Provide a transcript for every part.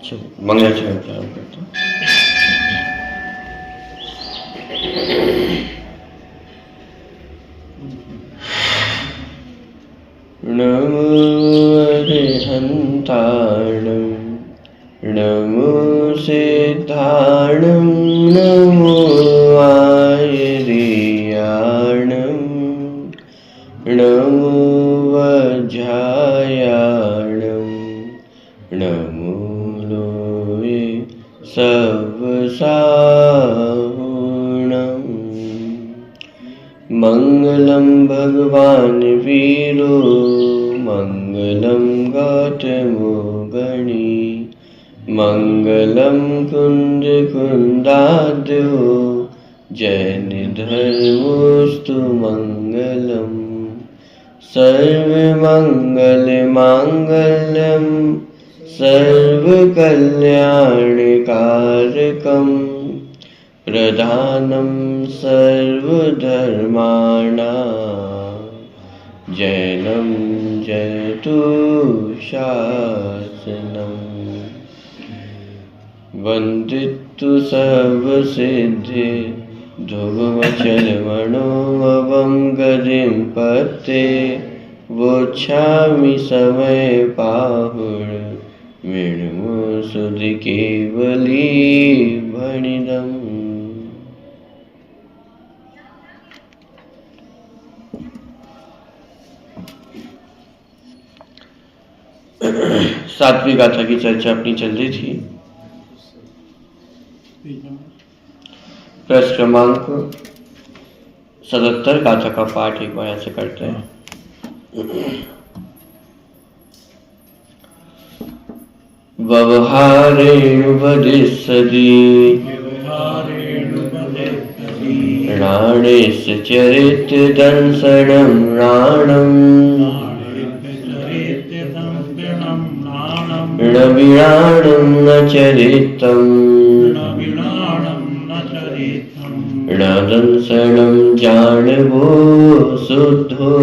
चलिए मंगलाचरण प्रारंभ करते हैं। नमो अरिहन्ताणं नमो सिद्धाणं नमो आयर्याणं नमो वज्रायाणं नमो लोये सवसाहुणम्। मंगलम भगवान वीरो मंगलम गौतमो गणी मंगलम कुंद कुंदाद्यो जैन धर्मोस्तु मंगलम सर्वमंगल मांगल्यम सर्वकल्याणकारकम् प्रधानं सर्वधर्माणां जैनं जयतु शासनम्। वन्दितु सर्वसिद्धि ध्रुवमचलमणोऽवं गतिं पते वोच्छामि समय पाहुर वेणुमो सुधि केवली भणिदम्। सातवीं गाथा की चर्चा अपनी चल रही थी। प्रश्न क्रमांक 77 गाथा का पाठ एक बार ऐसे करते हैं। व्यवहारेण वदिष्यति राणेस्य चरितदंसनं राणम् णविराणं न चरितम् णदंसनं जाणवो शुद्धो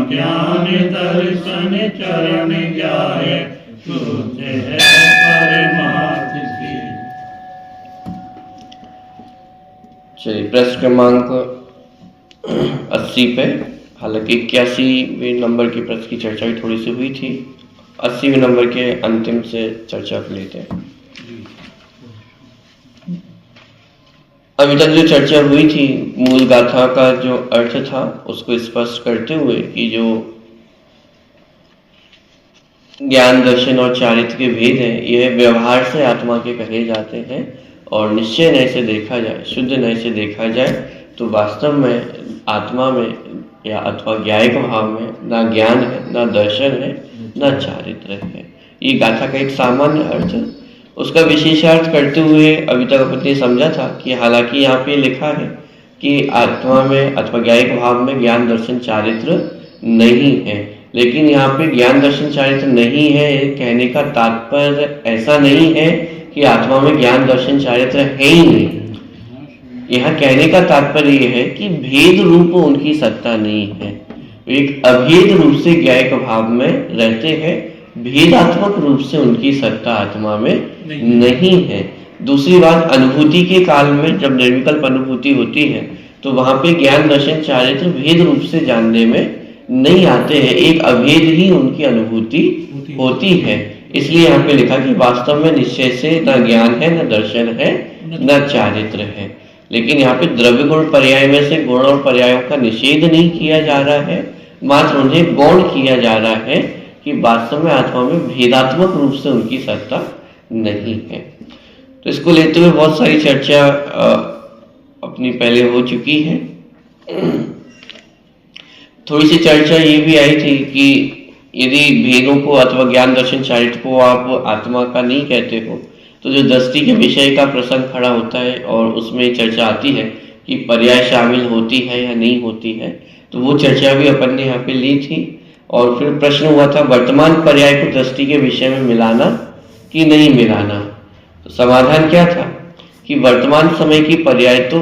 ज्ञान दर्शन चरण जाय तुझ है परमार्थ की। चलिए प्रश्न क्रमांक 80 पे, हालांकि 81वें नंबर के प्रश्न की चर्चा भी थोड़ी सी हुई थी। 80वें नंबर के अंतिम से चर्चा कर लेते हैं। अभी तक जो चर्चा हुई थी मूल गाथा का जो अर्थ था उसको स्पष्ट करते हुए कि जो ज्ञान दर्शन और चारित्र के भेद हैं यह व्यवहार से आत्मा के कहे जाते हैं और निश्चय नय से देखा जाए, शुद्ध नय से देखा जाए तो वास्तव में आत्मा में या अथवा ज्ञायक भाव में ना ज्ञान है, ना दर्शन है, ना चारित्र है। ये गाथा का एक सामान्य अर्थ है। उसका विशेषार्थ करते हुए अभी तक अपन ने समझा था कि हालांकि यहाँ पे लिखा है कि आत्मा में अथवा ज्ञायक भाव में ज्ञान दर्शन चारित्र नहीं है, लेकिन यहाँ पे ज्ञान दर्शन चारित्र नहीं है कहने का तात्पर्य ऐसा नहीं है कि आत्मा में ज्ञान दर्शन चारित्र है ही नहीं। यहाँ कहने का तात्पर्य यह है कि भेद रूप उनकी सत्ता नहीं है, एक अभेद रूप से ज्ञायक भाव में रहते हैं, भेदात्मक रूप से उनकी सत्ता आत्मा में नहीं है। दूसरी बात, अनुभूति के काल में जब निर्विकल्प अनुभूति होती है तो वहां पे ज्ञान दर्शन चारित्र भेद रूप से जानने में नहीं आते हैं, एक अभेद ही उनकी अनुभूति होती है। इसलिए यहाँ पे लिखा कि वास्तव में निश्चय से न ज्ञान है, न दर्शन है, न चारित्र है। लेकिन यहाँ पे द्रव्य गुण पर्याय में से गुण और पर्यायों का निषेध नहीं किया जा रहा है, मात्र उन्हें गौण किया जा रहा है कि वास्तव में आत्मा में भेदात्मक रूप से उनकी सत्ता नहीं है। तो इसको लेते हुए बहुत सारी चर्चा अपनी पहले हो चुकी है। थोड़ी सी चर्चा ये भी आई थी कि यदि भेदों को अथवा ज्ञान दर्शन चारित्र को आप आत्मा का नहीं कहते हो तो जो दृष्टि के विषय का प्रसंग खड़ा होता है और उसमें चर्चा आती है कि पर्याय शामिल होती है या नहीं होती है, तो वो चर्चा भी अपन ने यहाँ पे ली थी। और फिर प्रश्न हुआ था वर्तमान पर्याय को दृष्टि के विषय में मिलाना कि नहीं मिलाना। तो समाधान क्या था कि वर्तमान समय की पर्याय तो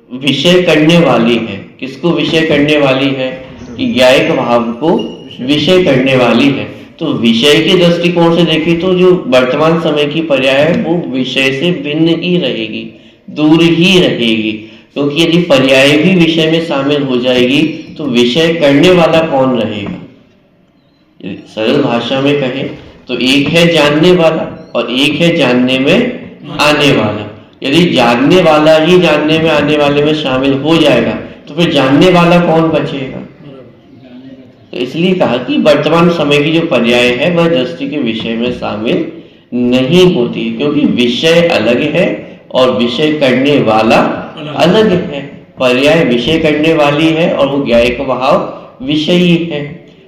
विषय करने वाली है। किसको विषय करने वाली है? कि ज्ञायक भाव को विषय करने वाली है। तो विषय के दृष्टिकोण से देखें तो जो वर्तमान समय की पर्याय है वो विषय से भिन्न ही रहेगी, दूर ही रहेगी, क्योंकि यदि पर्याय भी विषय में शामिल हो जाएगी तो विषय करने वाला कौन रहेगा? सरल भाषा में कहें तो एक है जानने वाला और एक है जानने में आने वाला। यदि जानने वाला ही जानने में आने वाले में शामिल हो जाएगा तो फिर जानने वाला कौन बचेगा? तो इसलिए कहा कि वर्तमान समय की जो पर्याय है वह दृष्टि के विषय में शामिल नहीं होती, क्योंकि विषय अलग है और विषय करने वाला अलग है। पर्याय विषय करने वाली है और वो ज्ञायक भाव विषयी है।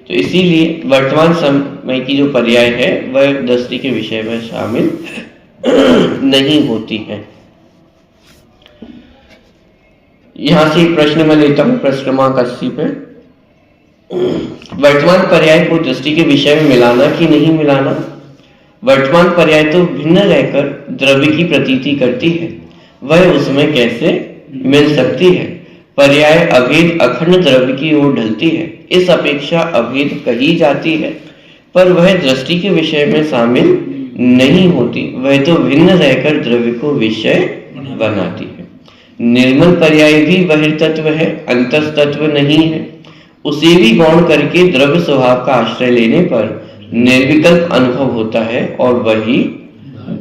तो इसीलिए वर्तमान समय की जो पर्याय है वह दृष्टि के विषय में शामिल नहीं होती है। यहां से एक प्रश्न मैं लेता हूं, प्रश्न क्रमांक 80 पे। वर्तमान पर्याय को दृष्टि के विषय में मिलाना कि नहीं मिलाना? वर्तमान पर्याय तो भिन्न रहकर द्रव्य की प्रतीति करती है, वह उसमें कैसे मिल सकती है? पर्याय अभेद अखंड द्रव्य की ओर ढलती है, इस अपेक्षा अभेद कही जाती है, पर वह दृष्टि के विषय में शामिल नहीं होती, वह तो भिन्न रहकर द्रव्य को विषय बनाती है। निर्मल पर्याय भी बहिर्तत्व है, अंतस्तत्व नहीं है। उसे भी गौण करके द्रव्य स्वभाव का आश्रय लेने पर निर्विकल्प अनुभव होता है और वही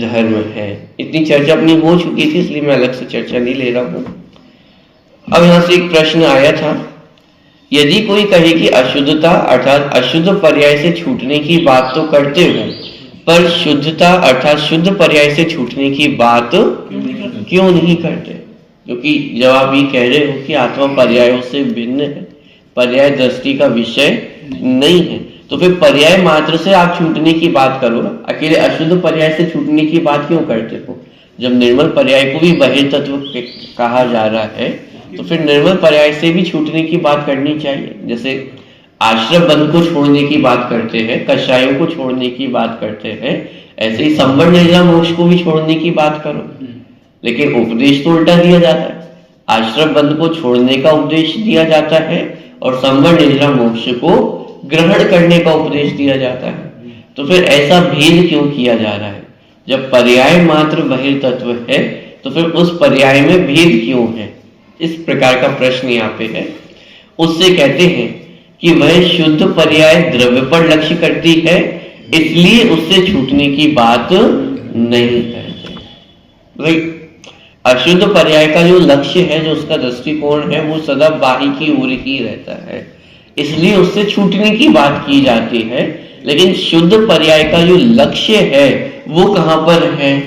धर्म है। इतनी चर्चा अपनी हो चुकी थी, इसलिए मैं अलग से चर्चा नहीं ले रहा हूं। अब यहां से एक प्रश्न आया था, यदि कोई कहे कि अशुद्धता अर्थात अशुद्ध पर्याय से छूटने की बात तो करते हो, पर शुद्धता अर्थात शुद्ध पर्याय से छूटने की बात क्यों नहीं करते? क्योंकि जब आप ये कह रहे हो कि आत्मा पर्यायों से भिन्न है, पर्याय दृष्टि का विषय नहीं है, तो फिर पर्याय मात्र से आप छूटने की बात करो ना, अकेले अशुद्ध पर्याय से छूटने की बात क्यों करते हो? जब निर्मल पर्याय को भी बहिर्तत्व कहा जा रहा है तो फिर निर्मल पर्याय से भी छूटने की बात करनी चाहिए। जैसे आश्रम बंध को छोड़ने की बात करते हैं, कषायों को छोड़ने की बात करते हैं, ऐसे ही संवर्ण निर्जला मोक्ष को भी छोड़ने की बात करो। लेकिन उपदेश तो उल्टा दिया जाता है, आश्रम बंध को छोड़ने का उपदेश दिया जाता है और संवर्ण निर्जला मोक्ष को ग्रहण करने का उपदेश दिया जाता है। तो फिर ऐसा भेद क्यों किया जा रहा है? जब पर्याय मात्र बहिर्तत्व है तो फिर उस पर्याय में भेद क्यों है? इस प्रकार का प्रश्न यहाँ पे है। उससे कहते हैं कि वह शुद्ध पर्याय द्रव्य पर लक्ष्य करती है, इसलिए उससे छूटने की बात नहीं करते। भाई अशुद्ध पर्याय का जो लक्ष्य है, जो उसका दृष्टिकोण है, वो सदा बाही की ओर ही रहता है, इसलिए उससे छूटने की बात की जाती है। लेकिन शुद्ध पर्याय का जो लक्ष्य है वो कहां पर है?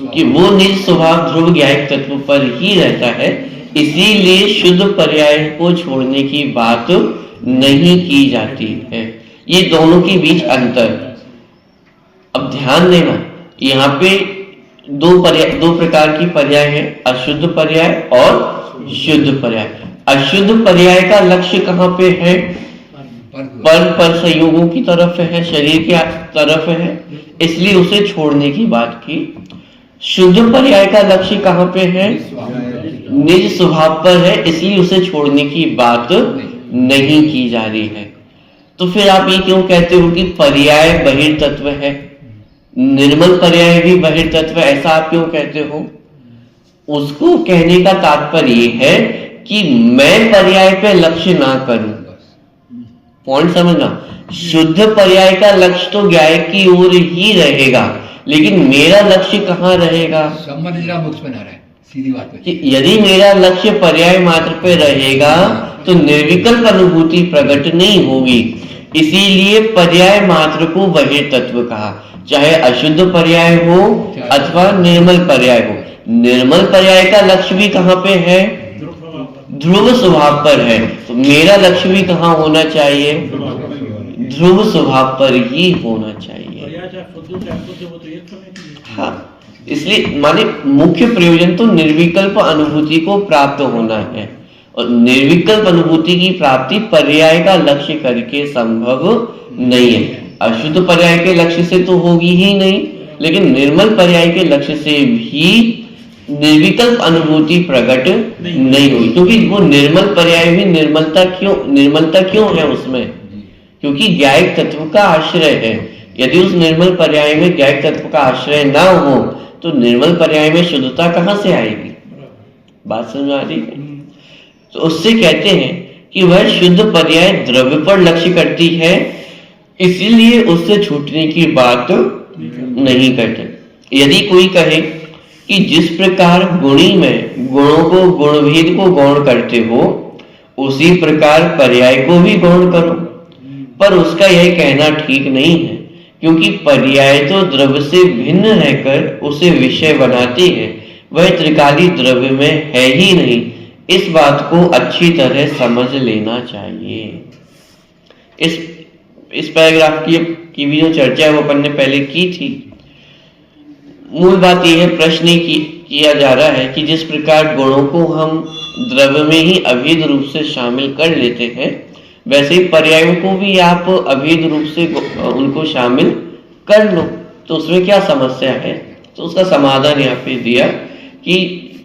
कि वो निज स्वभाव ध्रुव ज्ञायक तत्व पर ही रहता है, इसीलिए शुद्ध पर्याय को छोड़ने की बात नहीं की जाती है। ये दोनों के बीच अंतर। अब ध्यान देना, यहाँ पे दो प्रकार की पर्याय है, अशुद्ध पर्याय और शुद्ध पर्याय। अशुद्ध पर्याय का लक्ष्य कहाँ पे है? पर संयोगों की तरफ है, शरीर की तरफ है, इसलिए उसे छोड़ने की बात की। शुद्ध पर्याय का लक्ष्य कहाँ पे है? निज स्वभाव पर है, इसलिए उसे छोड़ने की बात नहीं की जा रही है। तो फिर आप ये क्यों कहते हो कि पर्याय बहिर्तत्व है, निर्मल पर्याय भी बहिर्तत्व, ऐसा आप क्यों कहते हो? उसको कहने का तात्पर्य है कि मैं पर्याय पे लक्ष्य ना करूं। पॉइंट समझना, शुद्ध पर्याय का लक्ष्य तो ज्ञायक की ओर ही रहेगा, लेकिन मेरा लक्ष्य कहाँ रहेगा? मोक्ष बना रहा है, सीधी बात है कि यदि मेरा लक्ष्य पर्याय मात्र पे रहेगा तो निर्विकल्प अनुभूति प्रकट नहीं होगी, इसीलिए पर्याय मात्र को बहिर्तत्व कहा, चाहे अशुद्ध पर्याय हो अथवा निर्मल पर्याय हो। निर्मल पर्याय का लक्ष्य भी कहाँ पे है? ध्रुव स्वभाव पर है। तो मेरा लक्ष्य भी कहाँ होना चाहिए? ध्रुव स्वभाव पर ही होना चाहिए। हाँ, इसलिए माने मुख्य प्रयोजन तो निर्विकल्प अनुभूति को प्राप्त होना है, और निर्विकल्प अनुभूति की प्राप्ति पर्याय का लक्ष्य करके संभव नहीं है। अशुद्ध पर्याय के लक्ष्य से तो होगी ही नहीं, लेकिन निर्मल पर्याय के लक्ष्य से भी निर्विकल्प अनुभूति प्रकट नहीं हुई, क्योंकि वो निर्मल पर्याय भी निर्मलता क्यों है उसमें, क्योंकि ज्ञायक तत्व का आश्रय है। यदि उस निर्मल पर्याय में ज्ञायक तत्व का आश्रय ना हो तो निर्मल पर्याय में शुद्धता कहां से आएगी? बात समझ आ रही है? तो उससे कहते हैं कि वह शुद्ध पर्याय द्रव्य पर लक्ष्य करती है, इसीलिए उससे छूटने की बात नहीं करते। यदि कोई कहे कि जिस प्रकार गुणी में गुणों को गुणभेद को गौण करते हो उसी प्रकार पर्याय को भी गौण करो, पर उसका यह कहना ठीक नहीं है, क्योंकि पर्याय तो द्रव्य से भिन्न रहकर उसे विषय बनाते हैं, वह त्रिकाली द्रव्य में है ही नहीं। इस बात को अच्छी तरह समझ लेना चाहिए। इस पैराग्राफ की भी जो चर्चा है वो अपन ने पहले की थी। मूल बात यह है, प्रश्न किया जा रहा है कि जिस प्रकार गुणों को हम द्रव्य में ही अभेद रूप से शामिल कर लेते हैं, वैसे ही पर्यायों को भी आप अभेद रूप से उनको शामिल कर लो, तो उसमें क्या समस्या है? तो उसका समाधान यहाँ पे दिया कि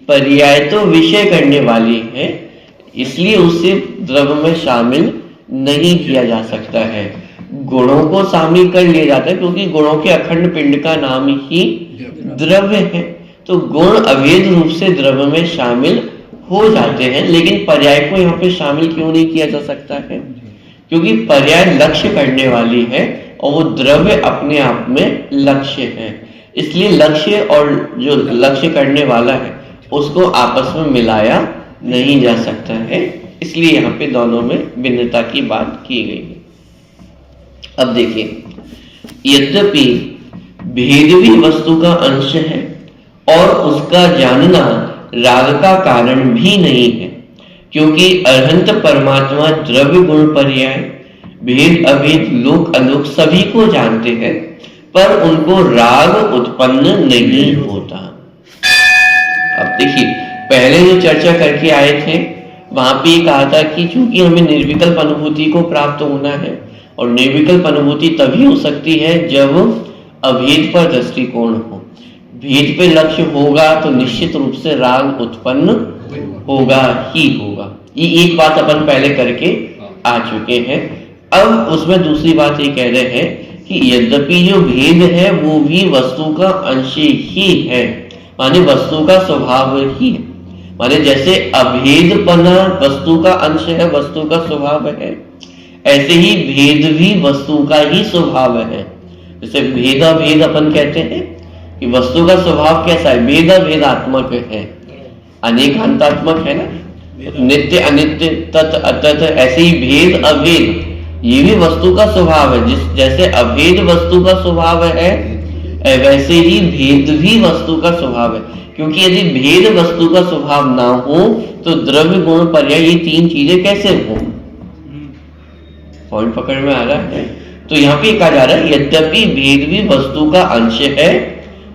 पर्याय तो विषय करने वाली है, इसलिए उसे द्रव्य में शामिल नहीं किया जा सकता है। गुणों को शामिल कर लिया जाता है, क्योंकि गुणों के अखंड पिंड का नाम ही द्रव्य है, तो गुण अभेद रूप से द्रव्य में शामिल हो जाते हैं। लेकिन पर्याय को यहाँ पे शामिल क्यों नहीं किया जा सकता है? क्योंकि पर्याय लक्ष्य करने वाली है और वो द्रव्य अपने आप में लक्ष्य है, इसलिए लक्ष्य और जो लक्ष्य करने वाला है उसको आपस में मिलाया नहीं जा सकता है, इसलिए यहाँ पे दोनों में भिन्नता की बात की गई है। अब देखिए, यद्यपि भेद भी वस्तु का अंश है और उसका जानना राग का कारण भी नहीं है, क्योंकि अरहंत परमात्मा द्रव्य गुण पर्याय भेद अभेद लोक अलोक सभी को जानते हैं, पर उनको राग उत्पन्न नहीं होता। अब देखिए, पहले जो चर्चा करके आए थे वहां पे ये कहा था कि चूंकि हमें निर्विकल्प अनुभूति को प्राप्त होना है, और निर्विकल्प अनुभूति तभी हो सकती है जब अभेद पर दृष्टिकोण हो। भेद पे लक्ष्य होगा तो निश्चित रूप से राग उत्पन्न होगा ही होगा। ये एक बात अपन पहले करके आ चुके हैं। अब उसमें दूसरी बात ये कह रहे हैं कि यद्यपि जो भेद है वो भी वस्तु का अंश ही है, माने वस्तु का स्वभाव ही है। माने जैसे अभेदपना वस्तु का अंश है, वस्तु का स्वभाव है, ऐसे ही भेद भी वस्तु का ही स्वभाव है। जैसे भेदा भेद अपन कहते हैं कि वस्तु का स्वभाव कैसा है, भेदा भेदात्मक है, अनेकांतात्मक है ना, नित्य अनित्य तत् अतत्, ऐसे ही भेद अभेद ये भी वस्तु का स्वभाव है। जैसे अभेद वस्तु का स्वभाव है वैसे ही भेद भी वस्तु का स्वभाव है, क्योंकि यदि भेद वस्तु का स्वभाव ना हो तो द्रव्य गुण पर्याय ये तीन चीजें कैसे हो? पॉइंट पकड़ में आ रहा है? तो यहाँ पे कहा जा रहा है यद्यपि भेद भी वस्तु का अंश है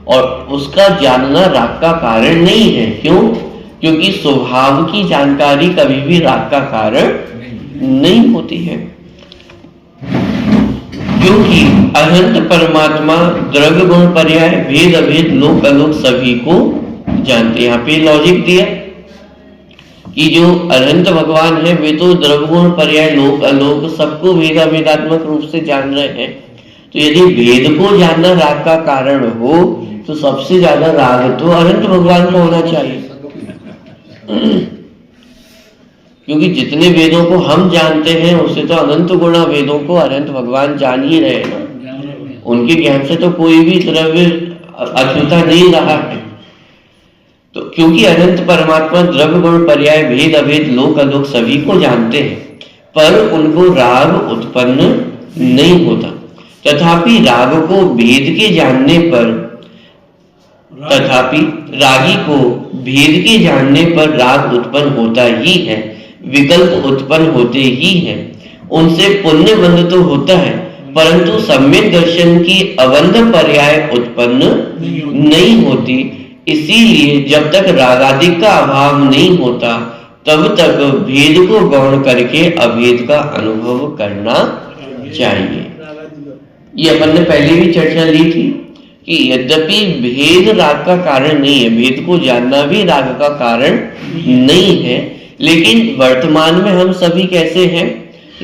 और उसका जानना राग का कारण नहीं है। क्यों? क्योंकि स्वभाव की जानकारी कभी भी राग का कारण नहीं होती है, क्योंकि अनंत परमात्मा द्रव्य गुण पर्याय भेद अभेद लोक अलोक सभी को जानते। यहाँ पे लॉजिक दिया कि जो अनंत भगवान है वे तो द्रव्य गुण पर्याय लोक अलोक सबको भेदा भेदात्मक रूप से जान रहे हैं। तो यदि भेद को जानना राग का कारण हो तो सबसे ज्यादा राग तो अनंत भगवान को होना चाहिए, क्योंकि जितने वेदों को हम जानते हैं उससे तो अनंत गुणा वेदों को अनंत भगवान जान ही रहे ना। उनके ज्ञान से तो कोई भी द्रव्य अछूता नहीं रहा है। तो क्योंकि अनंत परमात्मा द्रव्य गुण पर्याय भेद अभेद लोक अलोक सभी को जानते हैं, पर उनको राग उत्पन्न नहीं होता। तथापि राग को भेद के जानने पर रागी को भेद के जानने पर राग उत्पन्न होता ही है, विकल्प उत्पन्न होते ही हैं। उनसे पुण्य बंध तो होता है, परंतु सम्यक दर्शन की अबंध पर्याय उत्पन्न नहीं होती। इसीलिए जब तक रागादिक का अभाव नहीं होता तब तक भेद को गौण करके अभेद का अनुभव करना चाहिए। ये अपन ने पहले भी चर्चा ली थी कि यद्यपि भेद राग का कारण नहीं है, भेद को जानना भी राग का कारण नहीं है, लेकिन वर्तमान में हम सभी कैसे हैं,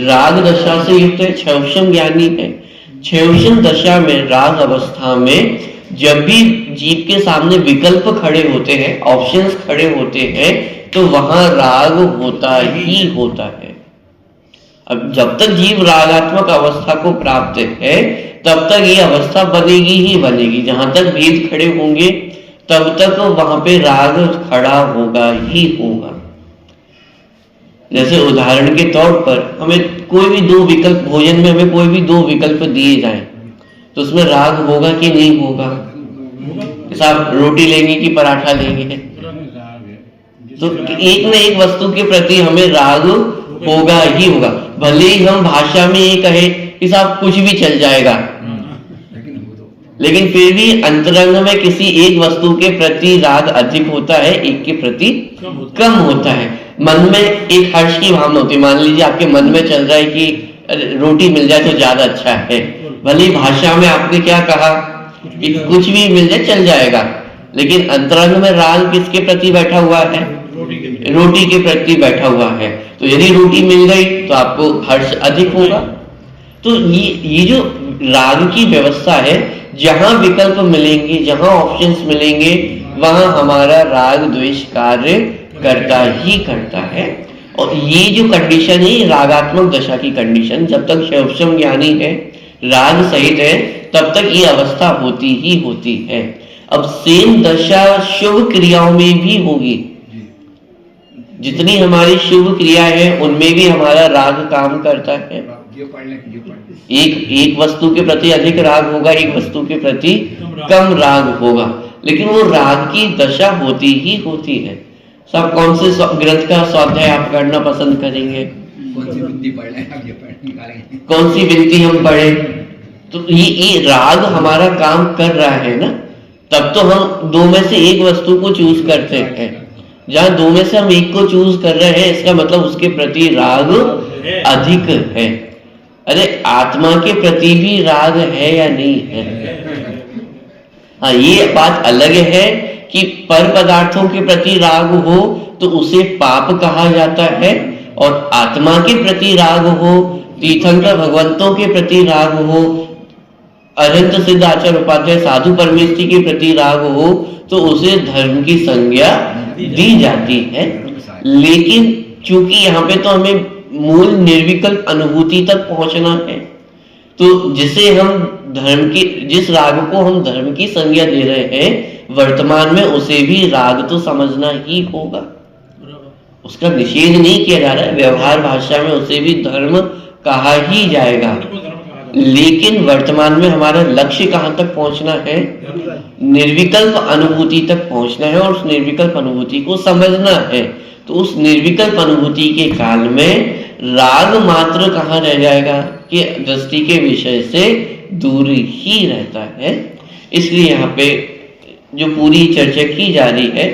राग दशा से युक्त है, क्षयवशम ज्ञानी है। क्षयवशम दशा में राग अवस्था में जब भी जीव के सामने विकल्प खड़े होते हैं, ऑप्शंस खड़े होते हैं, तो वहां राग होता ही होता है। अब जब तक जीव रागात्मक अवस्था को प्राप्त है तब तक ये अवस्था बनेगी ही बनेगी। जहां तक भेद खड़े होंगे तब तक वहां पे राग खड़ा होगा ही होगा। जैसे उदाहरण के तौर पर हमें कोई भी दो विकल्प, भोजन में हमें कोई भी दो विकल्प दिए जाएं तो उसमें राग होगा कि नहीं होगा? साहब रोटी लेंगे कि पराठा लेंगे? तो एक न एक वस्तु के प्रति हमें राग होगा ही होगा। भले ही हम भाषा में ये कहे कि साहब कुछ भी चल जाएगा, लेकिन फिर भी अंतरंग में किसी एक वस्तु के प्रति राग अधिक होता है, एक के प्रति कम होता है। मन में एक हर्ष की भावना होती है। मान लीजिए आपके मन में चल रहा है कि रोटी मिल जाए तो ज्यादा अच्छा है, भले भाषा में आपने क्या कहा कि कुछ भी मिल जाए चल जाएगा, लेकिन अंतरंग में राग किसके प्रति बैठा हुआ है? रोटी के प्रति बैठा हुआ है। तो यदि रोटी मिल गई तो आपको हर्ष अधिक होगा। तो ये जो राग की व्यवस्था है, जहां विकल्प मिलेंगे, जहां ऑप्शंस मिलेंगे, वहां हमारा राग द्वेष कार्य करता ही करता है। और ये जो कंडीशन है रागात्मक दशा की कंडीशन, जब तक क्षयवशम ज्ञानी है, राग सहित है, तब तक ये अवस्था होती ही होती है। अब सेम दशा शुभ क्रियाओं में भी होगी। जितनी हमारी शुभ क्रिया है उनमें भी हमारा राग काम करता है। एक वस्तु के प्रति अधिक राग होगा, एक वस्तु के प्रति कम राग होगा, लेकिन वो राग की दशा होती ही होती है। सब कौन से ग्रंथ का स्वाध्याय आप करना पसंद करेंगे? कौन सी विनती पढ़ लें, आप ये निकालेंगे। कौन सी विनती हम पढ़े? तो ये राग हमारा काम कर रहा है ना, तब तो हम दो में से एक वस्तु को चूज करते हैं। जहां दो में से हम एक को चूज कर रहे हैं, इसका मतलब उसके प्रति राग अधिक है। अरे आत्मा के प्रति भी राग है या नहीं है? हाँ, ये बात अलग है कि पर पदार्थों के प्रति राग हो तो उसे पाप कहा जाता है, और आत्मा के प्रति राग हो, तीर्थंकर भगवंतों के प्रति राग हो, अरहंत सिद्ध आचार्य उपाध्याय साधु परमेष्ठी के प्रति राग हो, तो उसे धर्म की संज्ञा दी जाती है। लेकिन चूंकि यहाँ पे तो हमें मूल निर्विकल्प अनुभूति तक पहुंचना है, तो जिसे हम जिस राग को हम धर्म की संज्ञा दे रहे हैं वर्तमान में, उसे भी राग तो समझना ही होगा। उसका निषेध नहीं किया जा रहा है, व्यवहार भाषा में उसे भी धर्म कहा ही जाएगा। लेकिन वर्तमान में हमारा लक्ष्य कहां तक पहुंचना है? निर्विकल्प अनुभूति तक पहुंचना है, और उस निर्विकल्प अनुभूति को समझना है। तो उस निर्विकल्प अनुभूति के काल में राग मात्र कहां रह जाएगा कि दृष्टि के विषय से दूर ही रहता है। इसलिए यहाँ पे जो पूरी चर्चा की जा रही है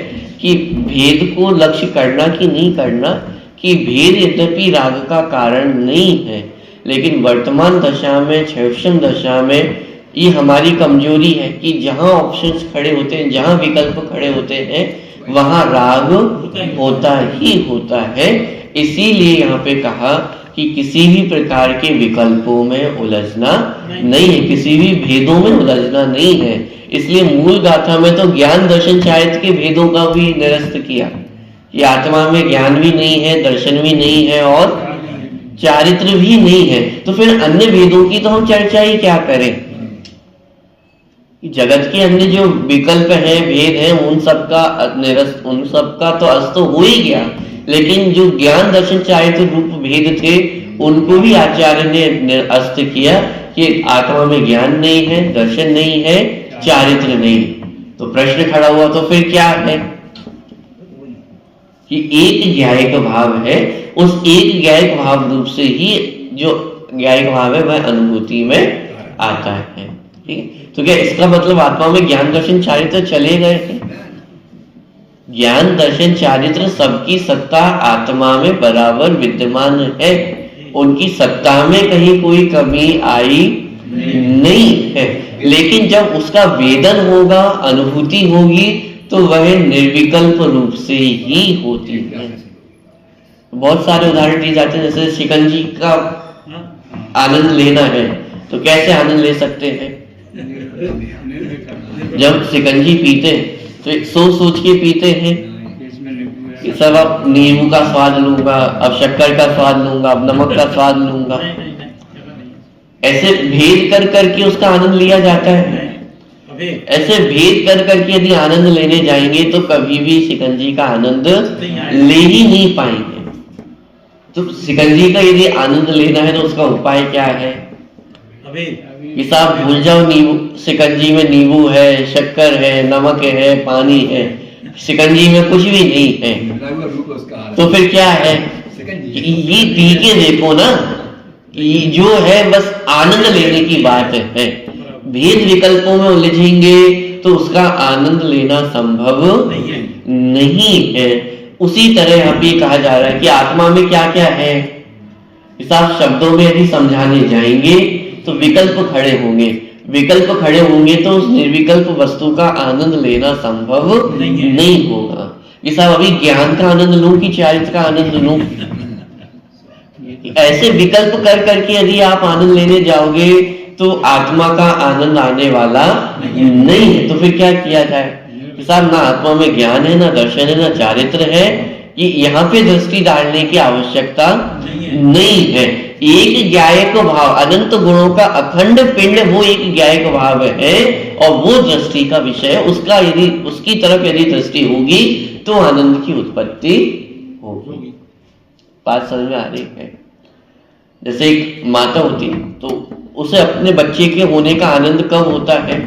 कि भेद को लक्ष्य करना कि नहीं करना, कि भेद यद्यपि राग का कारण नहीं है, लेकिन वर्तमान दशा में, क्षयवशम दशा में, ये हमारी कमजोरी है कि जहां ऑप्शंस खड़े होते हैं, जहां विकल्प खड़े होते हैं, वहां राग होता ही होता है। इसीलिए यहाँ पे कहा कि किसी भी प्रकार के विकल्पों में उलझना नहीं है, किसी भी भेदों में उलझना नहीं है। इसलिए मूल गाथा में तो ज्ञान दर्शन चारित्र के भेदों का भी निरस्त किया कि आत्मा में ज्ञान भी नहीं है, दर्शन भी नहीं है और चारित्र भी नहीं है। तो फिर अन्य भेदों की तो हम चर्चा ही क्या करें? जगत के अन्य जो विकल्प हैं, भेद हैं, उन सबका तो अस्त हो ही गया, लेकिन जो ज्ञान दर्शन चारित्र रूप भेद थे उनको भी आचार्य ने अस्त किया कि आत्मा में ज्ञान नहीं है, दर्शन नहीं है, चारित्र नहीं। तो प्रश्न खड़ा हुआ तो फिर क्या है कि एक ज्ञायक भाव है, उस एक ज्ञायक भाव रूप से ही जो ज्ञायक भाव है वह अनुभूति में आता है। ठीक है, तो क्या इसका मतलब आत्मा में ज्ञान दर्शन चारित्र चले गए हैं? ज्ञान दर्शन चारित्र सबकी सत्ता आत्मा में बराबर विद्यमान है, उनकी सत्ता में कहीं कोई कमी आई नहीं है। लेकिन जब उसका वेदन होगा, अनुभूति होगी, तो वह निर्विकल्प रूप से ही होती है। बहुत सारे उदाहरण दिए जाते हैं, जैसे शिकंजी का आनंद लेना है तो कैसे आनंद ले सकते हैं? जब शिकंजी पीते हैं तो सोच सोच के पीते हैं कि सब अब नींबू का स्वाद लूंगा, अब शक्कर का स्वाद लूंगा, अब नमक का स्वाद लूंगा। ऐसे भेद कर करके उसका आनंद लिया जाता है। ऐसे भेद कर करके यदि आनंद लेने जाएंगे तो कभी भी शिकंजी का आनंद ले ही नहीं पाएंगे। तो शिकंजी का यदि आनंद लेना है तो उसका उपाय क्या है कि साहब भूल जाओ, नींबू, शिकंजी में नींबू है, शक्कर है, नमक है, पानी है, शिकंजी में कुछ भी नहीं है। तो फिर क्या है? ये पी के देखो ना, ये जो है बस आनंद लेने की बात है। भेद विकल्पों में उलझेंगे तो उसका आनंद लेना संभव नहीं है। उसी तरह यहाँ पे कहा जा रहा है कि आत्मा में क्या क्या है। इस आप शब्दों में यदि समझाने जाएंगे तो विकल्प खड़े होंगे, विकल्प खड़े होंगे तो उस निर्विकल्प वस्तु का आनंद लेना संभव नहीं होगा। कि साहब अभी ज्ञान का आनंद लूं कि चारित्र का आनंद लूं? ऐसे विकल्प कर करके यदि आप आनंद लेने जाओगे तो आत्मा का आनंद आने वाला नहीं है। तो फिर क्या किया जाए? साहब ना आत्मा में ज्ञान है, ना दर्शन है, ना चारित्र है, कि यहाँ पे दृष्टि डालने की आवश्यकता नहीं है। एक ज्ञायक भाव, अनंत गुणों का अखंड पिंड, वो एक ज्ञायक भाव है और वो दृष्टि का विषय है। उसका यदि उसकी तरफ यदि दृष्टि होगी तो आनंद की उत्पत्ति होगी। बात समझ में आ रही है? जैसे एक माता होती है तो उसे अपने बच्चे के होने का आनंद कब होता है?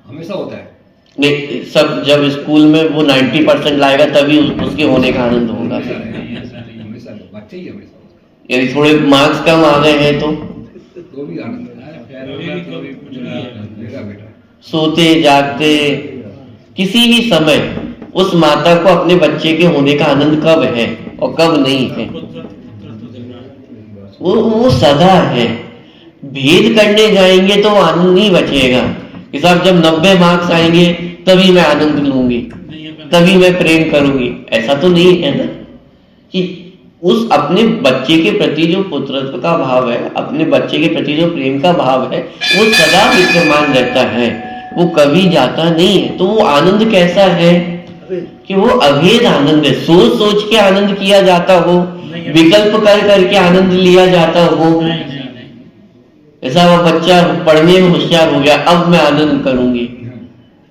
हमेशा होता है। नहीं, सब जब स्कूल में वो 90% लाएगा तभी उसके होने का आनंद होगा। बच्चे ही हमेशा, यदि थोड़े मार्क्स कम आ गए हैं तो भी आनंद बेटा। सोते जागते किसी भी समय उस माता को अपने बच्चे के होने का आनंद कब है और कब नहीं है? वो सदा है। भेद करने जाएंगे तो आनंद नहीं बचेगा कि साहब जब 90 मार्क्स आएंगे तभी मैं आनंद लूंगी, तभी मैं प्रेम करूंगी। ऐसा तो नहीं है ना कि उस अपने बच्चे के प्रति जो पुत्रत्व का भाव है, अपने बच्चे के प्रति जो प्रेम का भाव है, वो सदा विद्यमान रहता है, वो कभी जाता नहीं है। तो वो आनंद कैसा है कि वो अभेद आनंद है। सोच सोच के आनंद किया जाता हो, विकल्प कर करके आनंद लिया जाता हो। ऐसा वो बच्चा पढ़ने में होशियार हो गया, अब मैं आनंद करूंगी।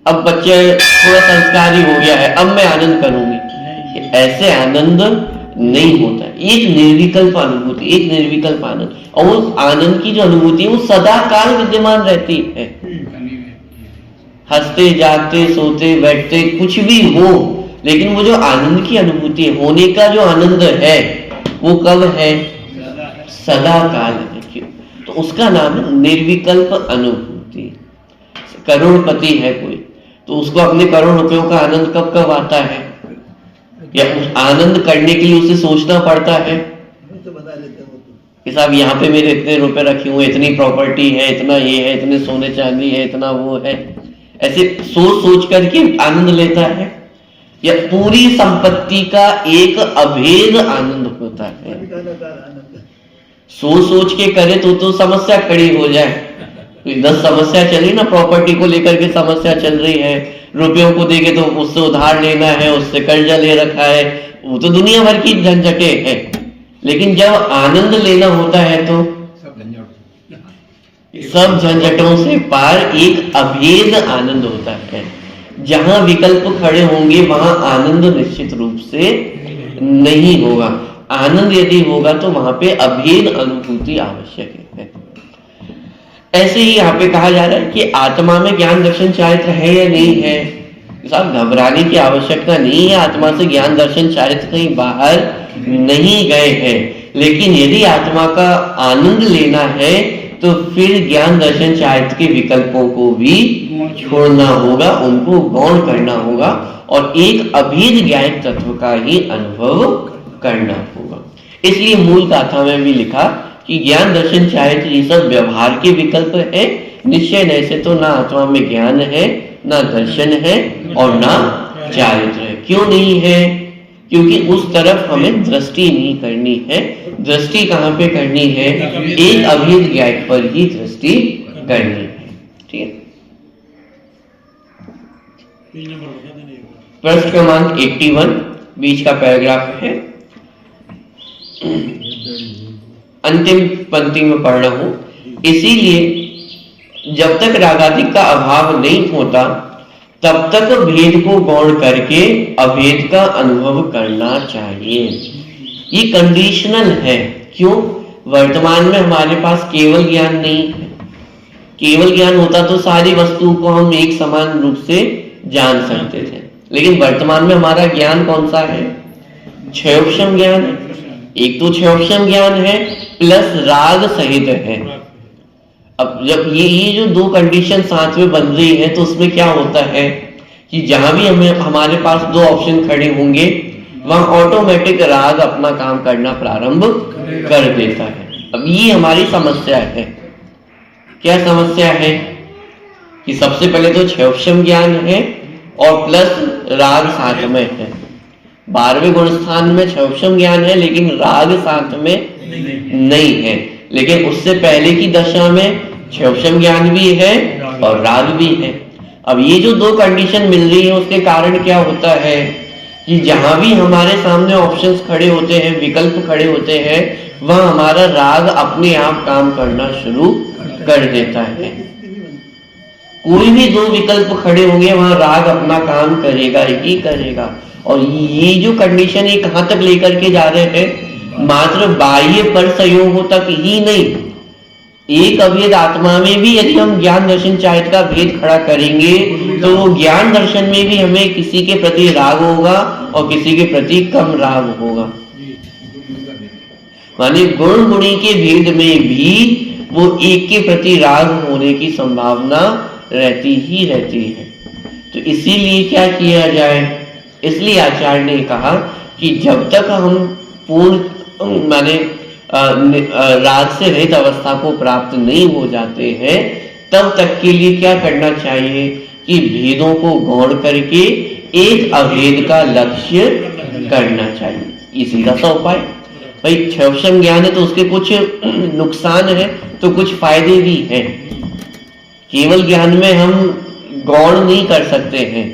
अब बच्चे थोड़ा संस्कारी हो गया है, अब मैं आनंद करूंगी। ऐसे आनंद नहीं होता। एक निर्विकल्प अनुभूति, एक निर्विकल्प आनंद, और उस आनंद की जो अनुभूति है वो सदा काल विद्यमान रहती है। हंसते जागते सोते बैठते कुछ भी हो, लेकिन वो जो आनंद की अनुभूति है, होने का जो आनंद है, वो कब है? सदा काल है। तो उसका नाम है निर्विकल्प अनुभूति। करोड़पति है कोई तो उसको अपने करोड़ रुपयों का आनंद कब कब आता है? या उस आनंद करने के लिए उसे सोचना पड़ता है कि साहब यहाँ पे मेरे इतने रुपए रखे हुए, इतनी प्रॉपर्टी है, इतना ये है, इतने सोने चांदी है, इतना वो है। ऐसे सोच सोच करके आनंद लेता है, या पूरी संपत्ति का एक अभेद आनंद होता है। सोच सोच के करे तो समस्या खड़ी हो जाए। 10 समस्या चली ना, प्रॉपर्टी को लेकर के समस्या चल रही है, रुपयों को देके तो उससे उधार लेना है, उससे कर्जा ले रखा है, वो तो दुनिया भर की झंझटे है। लेकिन जब आनंद लेना होता है तो सब झंझटों से पार एक अभेद आनंद होता है। जहां विकल्प खड़े होंगे वहां आनंद निश्चित रूप से नहीं होगा। आनंद यदि होगा तो वहां पे अभेद अनुभूति आवश्यक है। ऐसे ही यहाँ पे कहा जा रहा है कि आत्मा में ज्ञान दर्शन चारित्र है या नहीं है। साहब घबराने की आवश्यकता नहीं है, आत्मा से ज्ञान दर्शन चारित्र कहीं बाहर नहीं गए हैं। लेकिन यदि आत्मा का आनंद लेना है तो फिर ज्ञान दर्शन चारित्र के विकल्पों को भी छोड़ना होगा, उनको गौण करना होगा और एक अभेद ज्ञायक तत्व का ही अनुभव करना होगा। इसलिए मूल गाथा में भी लिखा कि ज्ञान दर्शन चारित्र ये सब व्यवहार के विकल्प है, निश्चय नय से तो ना आत्मा में ज्ञान है, ना दर्शन है और ना चारित्र है। क्यों नहीं है? क्योंकि उस तरफ हमें दृष्टि नहीं करनी है। दृष्टि कहाँ पे करनी है? एक अभेद ज्ञात पर ही दृष्टि करनी है। ठीक है, प्रश्न क्रमांक 81 बीच का पैराग्राफ है, अंतिम पंक्ति में पढ़ रहा हूं। इसीलिए जब तक रागादिक का अभाव नहीं होता तब तक भेद को गौण करके अभेद का अनुभव करना चाहिए। ये कंडीशनल है। क्यों? वर्तमान में हमारे पास केवल ज्ञान नहीं है। केवल ज्ञान होता तो सारी वस्तुओं को हम एक समान रूप से जान सकते थे, लेकिन वर्तमान में हमारा ज्ञान कौन सा है? क्षयोक्षम ज्ञान है। एक तो क्षयोक्षम ज्ञान है प्लस राग सहित है। अब जब ये जो दो कंडीशन साथ में बन रही है तो उसमें क्या होता है कि जहां भी हमारे पास दो ऑप्शन खड़े होंगे वहां ऑटोमेटिक राग अपना काम करना प्रारंभ कर देता है। अब ये हमारी समस्या है। क्या समस्या है? कि सबसे पहले तो क्षयोक्षम ज्ञान है और प्लस राग साथ में है। 12वें गुण स्थान में क्षयोक्षम ज्ञान है लेकिन राग साथ में नहीं है। लेकिन उससे पहले की दशा में क्षयोक्षम ज्ञान भी है और राग भी है। अब ये जो दो कंडीशन मिल रही है उसके कारण क्या होता है कि जहां भी हमारे सामने ऑप्शंस खड़े होते हैं, विकल्प खड़े होते हैं, वहां हमारा राग अपने आप काम करना शुरू कर देता है। कोई भी दो विकल्प खड़े होंगे वहां राग अपना काम करेगा ही करेगा। और ये जो कंडीशन है कहां तक लेकर के जा रहे हैं? मात्र बाह्य पर संयोगों तक ही नहीं, एक अभेद आत्मा में भी यदि हम ज्ञान दर्शन चारित्र का भेद खड़ा करेंगे तो वो ज्ञान दर्शन में भी हमें किसी के प्रति राग होगा और किसी के प्रति कम राग होगा। माने गुण गुणी के भेद में भी वो एक के प्रति राग होने की संभावना रहती ही रहती है। तो इसीलिए क्या किया जाए? इसलिए आचार्य ने कहा कि जब तक हम पूर्ण माने राग से रहित अवस्था को प्राप्त नहीं हो जाते हैं तब तक के लिए क्या करना चाहिए कि भेदों को गौण करके एक अभेद का लक्ष्य करना चाहिए। ये सीधा सा उपाय। भाई क्षयोक्षम ज्ञान है तो उसके कुछ नुकसान है तो कुछ फायदे भी हैं। केवल ज्ञान में हम गौण नहीं कर सकते हैं।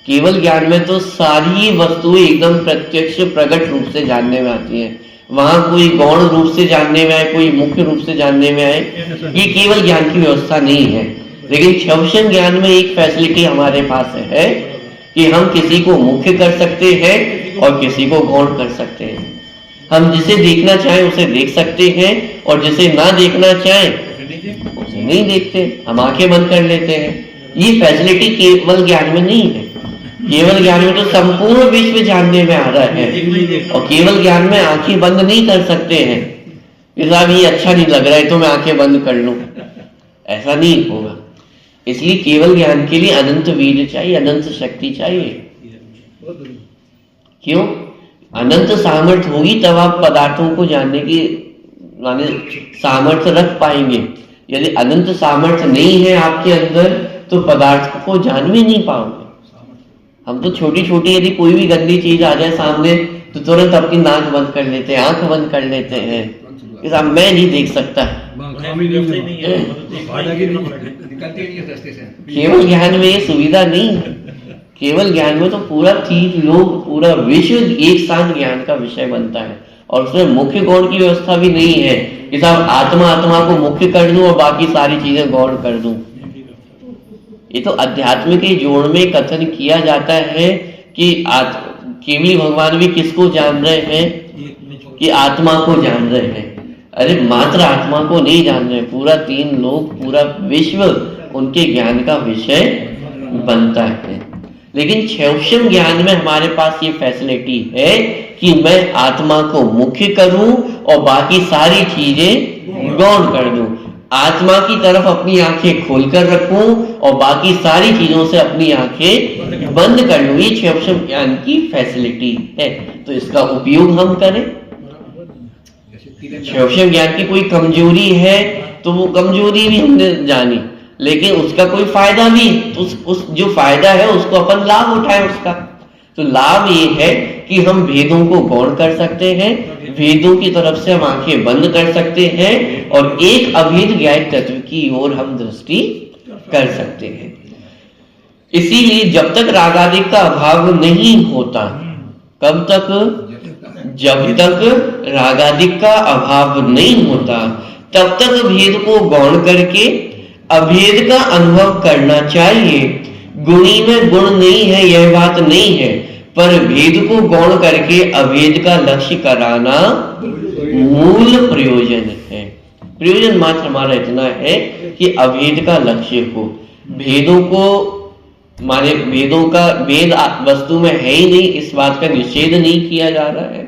केवल ज्ञान में तो सारी वस्तुएं एकदम प्रत्यक्ष प्रकट रूप से जानने में आती हैं। वहां कोई गौण रूप से जानने में आए, कोई मुख्य रूप से जानने में आए, ये केवल ज्ञान की व्यवस्था नहीं है। लेकिन क्षयोक्षम ज्ञान में एक फैसिलिटी हमारे पास है कि हम किसी को मुख्य कर सकते हैं और किसी को गौण कर सकते हैं। हम जिसे देखना चाहें उसे देख सकते हैं और जिसे ना देखना चाहें उसे नहीं देखते, हम आंखें बंद कर लेते हैं। ये फैसिलिटी केवल ज्ञान में नहीं है। केवल ज्ञान में तो संपूर्ण विश्व जानने में आ रहा है और केवल ज्ञान में आंखें बंद नहीं कर सकते हैं कि साहब ये अच्छा नहीं लग रहा है तो मैं आंखें बंद कर लूं, ऐसा नहीं होगा। इसलिए केवल ज्ञान के लिए अनंत वीर्य चाहिए, अनंत शक्ति चाहिए। क्यों? अनंत सामर्थ्य होगी तब आप पदार्थों को जानने की माने सामर्थ्य रख पाएंगे। यदि अनंत सामर्थ्य नहीं है आपके अंदर तो पदार्थ को जान भी नहीं पाओगे। हम तो छोटी छोटी यदि कोई भी गंदी चीज आ जाए सामने तो तुरंत अपनी नाक बंद कर लेते हैं, आंख बंद कर लेते हैं कि साहब मैं नहीं देख सकता। केवल ज्ञान में ये सुविधा नहीं है। केवल ज्ञान में तो पूरा 3 लोग, पूरा विश्व एक साथ ज्ञान का विषय बनता है और उसमें मुख्य गौण की व्यवस्था भी नहीं है कि साहब आत्मा को मुख्य कर दूं और बाकी सारी चीजें गौण कर दूं। ये तो अध्यात्म के जोड़ में कथन किया जाता है कि केवली भगवान भी किसको जान रहे हैं कि आत्मा को जान रहे हैं। अरे मात्र आत्मा को नहीं जान रहे, पूरा 3 लोग, पूरा विश्व उनके ज्ञान का विषय बनता है। लेकिन क्षयोक्षम ज्ञान में हमारे पास ये फैसिलिटी है कि मैं आत्मा को मुख्य करूं और बाकी सारी चीजें गौण कर दूं। आत्मा की तरफ अपनी आंखें खोलकर रखूं और बाकी सारी चीजों से अपनी आंखें बंद कर लूं। ये क्षयोक्षम ज्ञान की फैसिलिटी है, तो इसका उपयोग हम करें। सौक्ष्म ज्ञान की कोई कमजोरी है तो वो कमजोरी भी हमने जानी, लेकिन उसका कोई फायदा भी, तो उस जो फायदा है उसको अपन लाभ उठाएं उसका। तो लाभ ये है कि हम भेदों को गौण कर सकते हैं, भेदों की तरफ से हम आंखें बंद कर सकते हैं और एक अभेद ज्ञात तत्व की ओर हम दृष्टि कर सकते हैं। इसीलिए जब तक रागादिक का अभाव नहीं होता, कब तक? जब तक रागादिक का अभाव नहीं होता तब तक भेद को गौण करके अभेद का अनुभव करना चाहिए। गुणी में गुण नहीं है यह बात नहीं है, पर भेद को गौण करके अभेद का लक्ष्य कराना मूल प्रयोजन है। प्रयोजन मात्र हमारा इतना है कि अभेद का लक्ष्य हो। भेदों को हमारे भेदों का भेद वस्तु में है ही नहीं, इस बात का निषेध नहीं किया जा रहा है,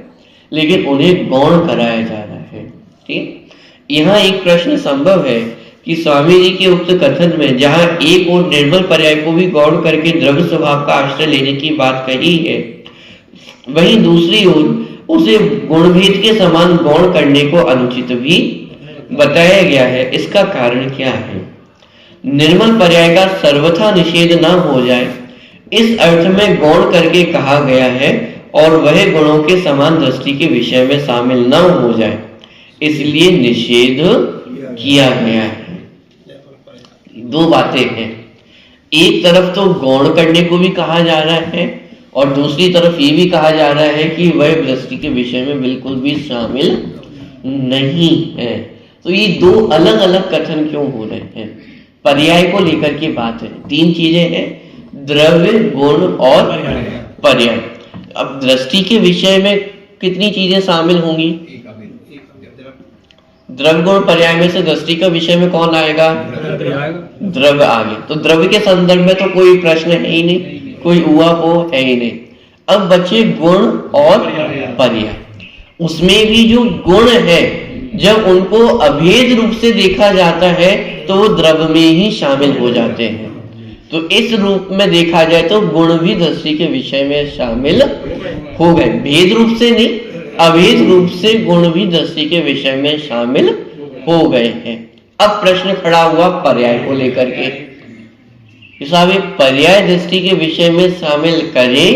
लेकिन उन्हें गौण कराया जा रहा है। ठीक, यहाँ एक प्रश्न संभव है कि स्वामी जी के उक्त कथन में जहां एक और निर्मल पर्याय को भी गौण करके द्रव्य स्वभाव का आश्रय लेने की बात कही है, वहीं दूसरी ओर उसे गुणभेद के समान गौण करने को अनुचित भी बताया गया है। इसका कारण क्या है? निर्मल पर्याय का सर्वथा निषेध न हो जाए इस अर्थ में गौण करके कहा गया है और वह गुणों के समान दृष्टि के विषय में शामिल न हो जाए, इसलिए निषेध किया गया है। दो बातें हैं, एक तरफ तो गौण करने को भी कहा जा रहा है और दूसरी तरफ ये भी कहा जा रहा है कि वह दृष्टि के विषय में बिल्कुल भी शामिल नहीं है। तो ये दो अलग अलग कथन क्यों हो रहे हैं? पर्याय को लेकर की बात है। तीन चीजें हैं, द्रव्य, गुण और पर्याय। अब दृष्टि के विषय में कितनी चीजें शामिल होंगी? द्रव्य, गुण, पर्याय में से दृष्टि का विषय में कौन आएगा? द्रव्य आ गया। तो द्रव्य के संदर्भ में तो कोई प्रश्न है ही नहीं, कोई हुआ हो है ही नहीं। अब बचे गुण और पर्याय। उसमें भी जो गुण है, जब उनको अभेद रूप से देखा जाता है तो वो द्रव्य में ही शामिल हो जाते हैं। तो इस रूप में देखा जाए तो गुण भी दृष्टि के विषय में शामिल हो गए, भेद रूप से नहीं, अभेद रूप से गुण भी दृष्टि के विषय में शामिल हो गए हैं। अब प्रश्न खड़ा हुआ पर्याय को लेकर के, साहब पर्याय दृष्टि के विषय में शामिल करें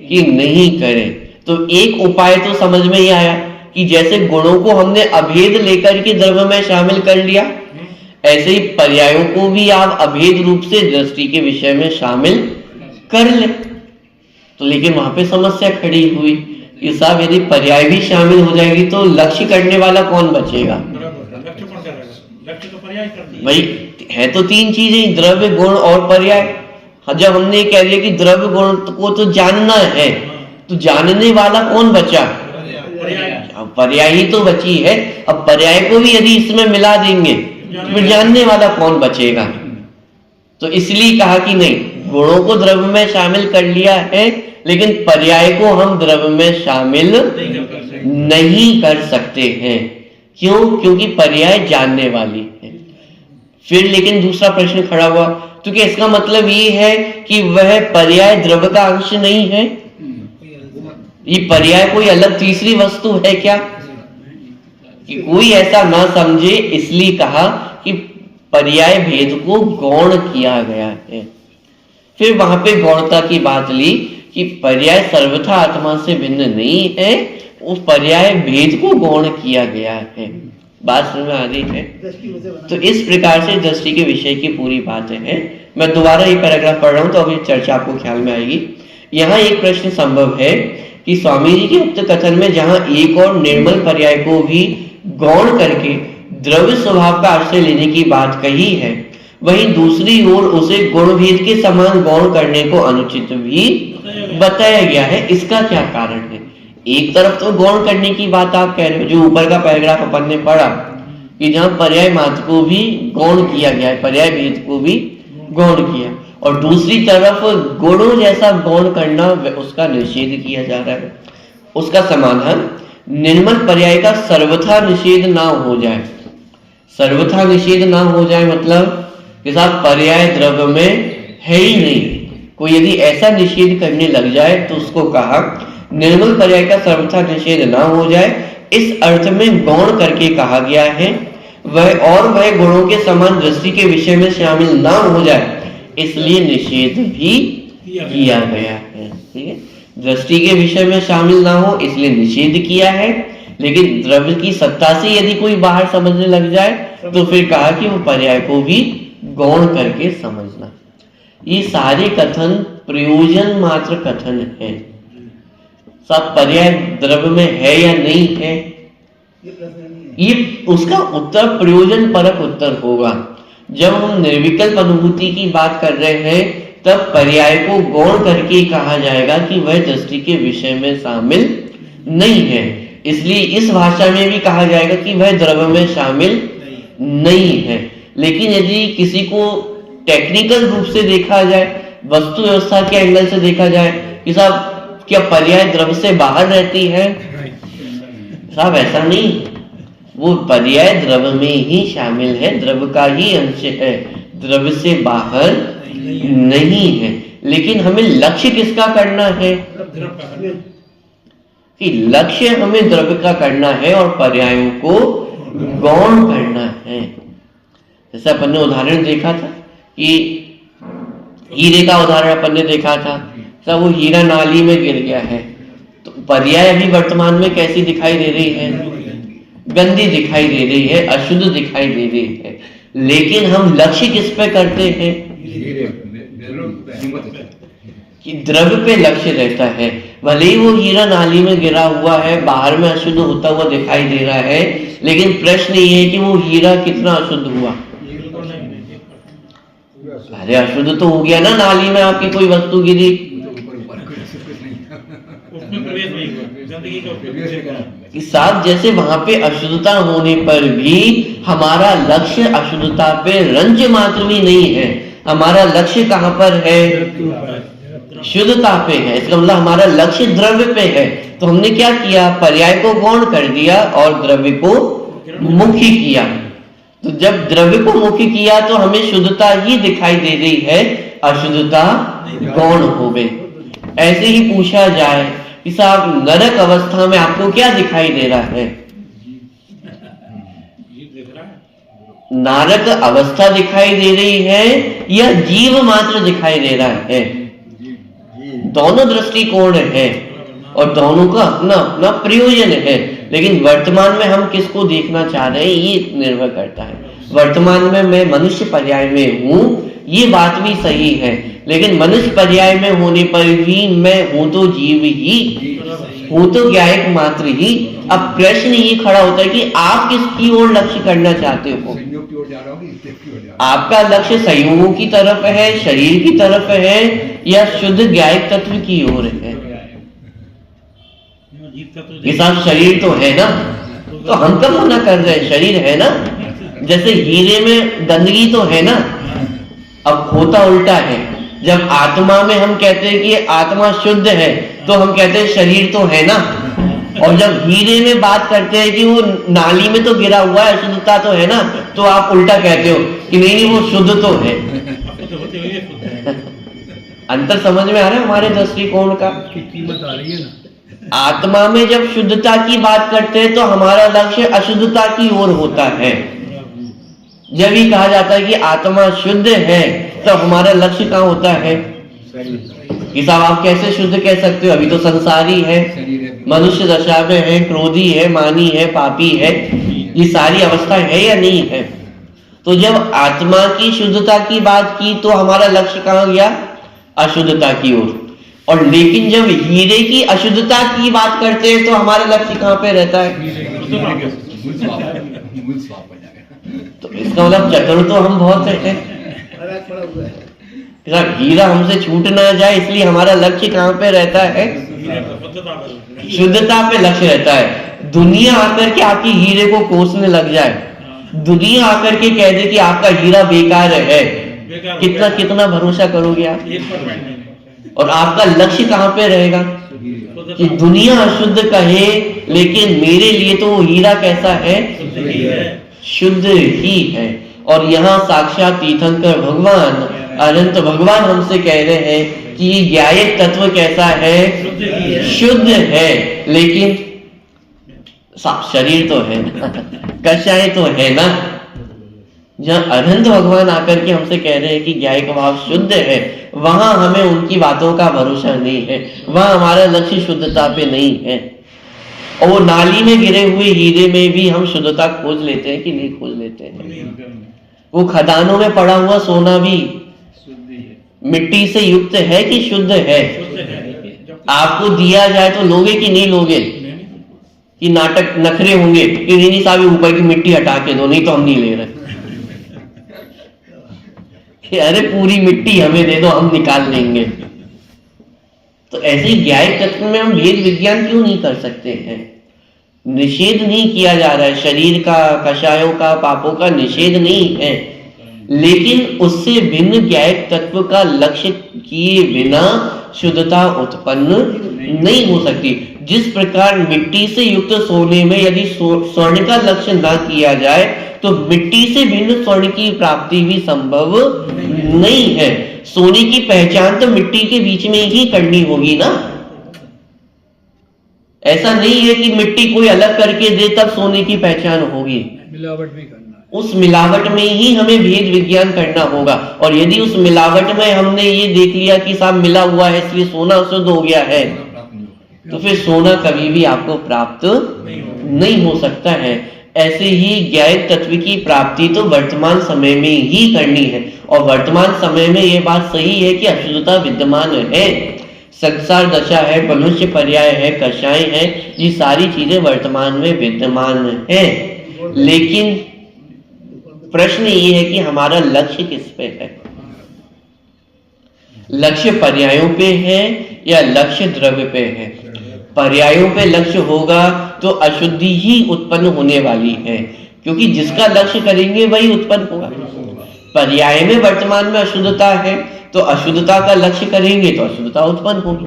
कि नहीं करें? तो एक उपाय तो समझ में ही आया कि जैसे गुणों को हमने अभेद लेकर के द्रव्य में शामिल कर लिया, ऐसे ही पर्यायों को भी आप अभेद रूप से दृष्टि के विषय में शामिल कर ले। तो लेकिन वहां पे समस्या खड़ी हुई कि साहब यदि पर्याय भी शामिल हो जाएगी तो लक्ष्य करने वाला कौन बचेगा? भाई है तो तीन चीजें, द्रव्य, गुण और पर्याय। जब हमने कह दिया कि द्रव्य गुण को तो जानना है, तो जानने वाला कौन बचा? पर्याय ही तो बची है। अब पर्याय को भी यदि इसमें मिला देंगे तो फिर जानने वाला कौन बचेगा? तो इसलिए कहा कि नहीं, गुणों को द्रव्य में शामिल कर लिया है, लेकिन पर्याय को हम द्रव्य में शामिल नहीं कर सकते हैं। क्यों? क्योंकि पर्याय जानने वाली है। फिर लेकिन दूसरा प्रश्न खड़ा हुआ, तो क्या इसका मतलब ये है कि वह पर्याय द्रव्य का अंश नहीं है? ये पर्याय कोई अलग तीसरी वस्तु है क्या? कि कोई ऐसा ना समझे, इसलिए कहा कि पर्याय भेद को गौण किया गया है। फिर वहां पे गौणता की बात ली कि पर्याय सर्वथा आत्मा से भिन्न नहीं है, उस पर्याय भेद को गौण किया गया है। बात समझ में आ रही है? तो इस प्रकार से दृष्टि के विषय की पूरी बातें हैं। मैं दोबारा ये पैराग्राफ पढ़ रहा हूं तो अभी चर्चा आपको ख्याल में आएगी। यहाँ एक प्रश्न संभव है कि स्वामी जी के उक्त कथन में जहां एक और निर्मल पर्याय को भी गौण करके द्रव्य स्वभाव का आश्रय लेने की बात कही है, वहीं दूसरी ओर उसे गुण भेद के समान गौण करने को अनुचित भी बताया गया है। इसका क्या कारण है? एक तरफ तो गौण करने की बात आप कह रहे हो, जो ऊपर का पैराग्राफ अपन ने पढ़ा कि जहां पर्याय मात्र को भी गौण किया गया है, पर्याय भेद को भी गौण किया, और दूसरी तरफ गुणों जैसा गौण करना उसका निषेध किया जा रहा है। उसका समाधान, निर्मल पर्याय का सर्वथा निषेध ना हो जाए। सर्वथा निषेध ना हो जाए मतलब कि साहब पर्याय द्रव्य में है ही नहीं, कोई यदि ऐसा निषेध करने लग जाए तो उसको कहा निर्मल पर्याय का सर्वथा निषेध ना हो जाए, इस अर्थ में गौण करके कहा गया है। वह गुणों के समान दृष्टि के विषय में शामिल ना हो जाए इसलिए निषेध भी किया गया है। ठीक है, दृष्टि के विषय में शामिल ना हो इसलिए निषेध किया है, लेकिन द्रव्य की सत्ता से यदि कोई बाहर समझने लग जाए तो फिर कहा कि वो पर्याय को भी गौण करके समझना। ये सारे कथन प्रयोजन मात्र कथन है। सब पर्याय द्रव्य में है या नहीं है, ये उसका उत्तर प्रयोजन परक उत्तर होगा। जब हम निर्विकल्प अनुभूति की बात कर रहे हैं तब पर्याय को गौण करके कहा जाएगा कि वह दृष्टि के विषय में शामिल नहीं है, इसलिए इस भाषा में भी कहा जाएगा कि वह द्रव्य में शामिल नहीं है। लेकिन यदि किसी को टेक्निकल रूप से देखा जाए, वस्तु व्यवस्था के एंगल से देखा जाए कि साहब क्या पर्याय द्रव्य से बाहर रहती है, साहब ऐसा नहीं, वो पर्याय द्रव्य में ही शामिल है, द्रव्य का ही अंश है, द्रव्य से बाहर नहीं है। लेकिन हमें लक्ष्य किसका करना है कि लक्ष्य हमें द्रव्य का करना है और पर्यायों को गौण करना है। जैसे अपन ने उदाहरण देखा था कि हीरे का उदाहरण अपन ने देखा था, सब वो हीरा नाली में गिर गया है, तो पर्याय अभी वर्तमान में कैसी दिखाई दे रही है, गंदी दिखाई दे रही है, अशुद्ध दिखाई दे रही है। लेकिन हम लक्ष्य किस पे करते हैं कि द्रव्य पे लक्ष्य रहता है। भले ही वो हीरा नाली में गिरा हुआ है, बाहर में अशुद्ध होता हुआ दिखाई दे रहा है, लेकिन प्रश्न ये है कि वो हीरा कितना अशुद्ध हुआ। अरे अशुद्ध तो हो गया ना, नाली में आपकी कोई वस्तु गिरी, कि साथ जैसे वहां पे अशुद्धता होने पर भी हमारा लक्ष्य अशुद्धता पे रंज मात्र भी नहीं है, हमारा लक्ष्य कहां पर है, शुद्धता पे है। इसका मतलब हमारा लक्ष्य द्रव्य पे है। तो हमने क्या किया, पर्याय को गौण कर दिया और द्रव्य को मुख्य किया। तो जब द्रव्य को मुख्य किया तो हमें शुद्धता ही दिखाई दे रही है, अशुद्धता गौण हो गई। ऐसे ही पूछा जाए कि साहब नरक अवस्था में आपको क्या दिखाई दे रहा है, नारक अवस्था दिखाई दे रही है या जीव मात्र दिखाई दे रहा है। दोनों दृष्टिकोण है और दोनों का अपना अपना प्रयोजन है, लेकिन वर्तमान में हम किसको देखना चाह रहे हैं ये निर्भर करता है। वर्तमान में मैं मनुष्य पर्याय में हूं, ये बात भी सही है, लेकिन मनुष्य पर्याय में होने पर भी मैं हूं तो जीव ही हूं, तो ज्ञायक मात्र ही। अब प्रश्न ये खड़ा होता है कि आप किसकी ओर लक्ष्य करना चाहते हो, आपका लक्ष्य संयोगों की तरफ है, शरीर की तरफ है, या शुद्ध ज्ञायक तत्व की ओर है। ये सब शरीर तो है ना, तो हम कब मना कर रहे हैं, शरीर है ना। जैसे हीरे में गंदगी तो है ना, अब होता उल्टा है। जब आत्मा में हम कहते हैं कि आत्मा शुद्ध है तो हम कहते हैं शरीर तो है ना, और जब हीरे में बात करते हैं कि वो नाली में तो गिरा हुआ है, अशुद्धता तो है ना, तो आप उल्टा कहते हो कि नहीं वो शुद्ध तो है। अंतर समझ में आ रहा है हमारे दृष्टिकोण का। कीमत आ रही है ना। आत्मा में जब शुद्धता की बात करते हैं तो हमारा लक्ष्य अशुद्धता की ओर होता है। जब ही कहा जाता है कि आत्मा शुद्ध है तो हमारा लक्ष्य कहाँ होता है कि साहब आप कैसे शुद्ध कह सकते हो, अभी तो संसारी है, मनुष्य दशा में है, क्रोधी है, मानी है, पापी है, ये सारी अवस्था है या नहीं है। तो जब आत्मा की शुद्धता की बात की तो हमारा लक्ष्य कहाँ गया, अशुद्धता की ओर। और लेकिन जब हीरे की अशुद्धता की बात करते हैं तो हमारा लक्ष्य कहाँ पे रहता है, तो इसका मतलब चतुर तो हम बहुत है। हीरा हमसे छूट ना जाए इसलिए हमारा लक्ष्य कहाँ पे रहता है, शुद्धता पे लक्ष्य रहता है। दुनिया आकर के आपकी हीरे को कोसने लग जाए, दुनिया आकर के कह दे कि आपका हीरा बेकार है, कितना कितना भरोसा करोगे आप, और आपका लक्ष्य कहाँ पे रहेगा कि दुनिया अशुद्ध कहे लेकिन मेरे लिए तो वो हीरा कैसा है, शुद्ध ही है। और यहाँ साक्षात तीर्थंकर भगवान, अनंत भगवान हमसे कह रहे हैं कि ये ज्ञायक तत्व कैसा है, शुद्ध है। लेकिन साफ शरीर तो है ना, कषाय तो है ना। जहाँ अनंत भगवान आकर के हमसे कह रहे हैं कि ज्ञायक भाव शुद्ध है, वहां हमें उनकी बातों का भरोसा नहीं है, वहां हमारा लक्ष्य शुद्धता पे नहीं है। और वो नाली में गिरे हुए हीरे में भी हम शुद्धता खोज लेते हैं कि नहीं खोज लेते हैं। वो खदानों में पड़ा हुआ सोना भी मिट्टी से युक्त है कि शुद्ध है? आपको दिया जाए तो लोगे कि नहीं लोगे? कि नाटक नखरे होंगे कि नहीं साहब ऊपर की मिट्टी हटा के दो, नहीं तो हम नहीं ले रहे। कि अरे पूरी मिट्टी हमें दे दो, हम निकाल लेंगे। तो ऐसे ज्ञायक तत्व में हम भेद विज्ञान क्यों नहीं कर सकते हैं? निषेध नहीं किया जा रहा है, शरीर का, कषायों का, पापों का निषेध नहीं है, लेकिन उससे भिन्न ज्ञायक तत्व का लक्ष्य किए बिना शुद्धता उत्पन्न नहीं हो सकती। जिस प्रकार मिट्टी से युक्त सोने में यदि स्वर्ण का लक्ष्य ना किया जाए तो मिट्टी से भिन्न स्वर्ण की प्राप्ति भी संभव नहीं है। सोने की पहचान तो मिट्टी के बीच में ही करनी होगी ना। ऐसा नहीं है कि मिट्टी कोई अलग करके दे तब सोने की पहचान होगी। मिलावट भी करना है, उस मिलावट में ही हमें भेद विज्ञान करना होगा। और यदि उस मिलावट में हमने ये देख लिया कि साहब मिला हुआ है इसलिए सोना अशुद्ध हो गया है, तो फिर सोना कभी भी आपको प्राप्त नहीं हो सकता है। ऐसे ही ज्ञायक तत्व की प्राप्ति तो वर्तमान समय में ही करनी है। और वर्तमान समय में ये बात सही है कि अशुद्धता विद्यमान है, संसार दशा है, मनुष्य पर्याय है, कषाय है, ये सारी चीजें वर्तमान में विद्यमान है। लेकिन प्रश्न ये है कि हमारा लक्ष्य किस पे है? लक्ष्य पर्यायों पे है या लक्ष्य द्रव्य पे है? पर्यायों पे लक्ष्य होगा तो अशुद्धि ही उत्पन्न होने वाली है, क्योंकि जिसका लक्ष्य करेंगे वही उत्पन्न होगा। पर्याय में वर्तमान में अशुद्धता है तो अशुद्धता का लक्ष्य करेंगे तो अशुद्धता उत्पन्न होगी।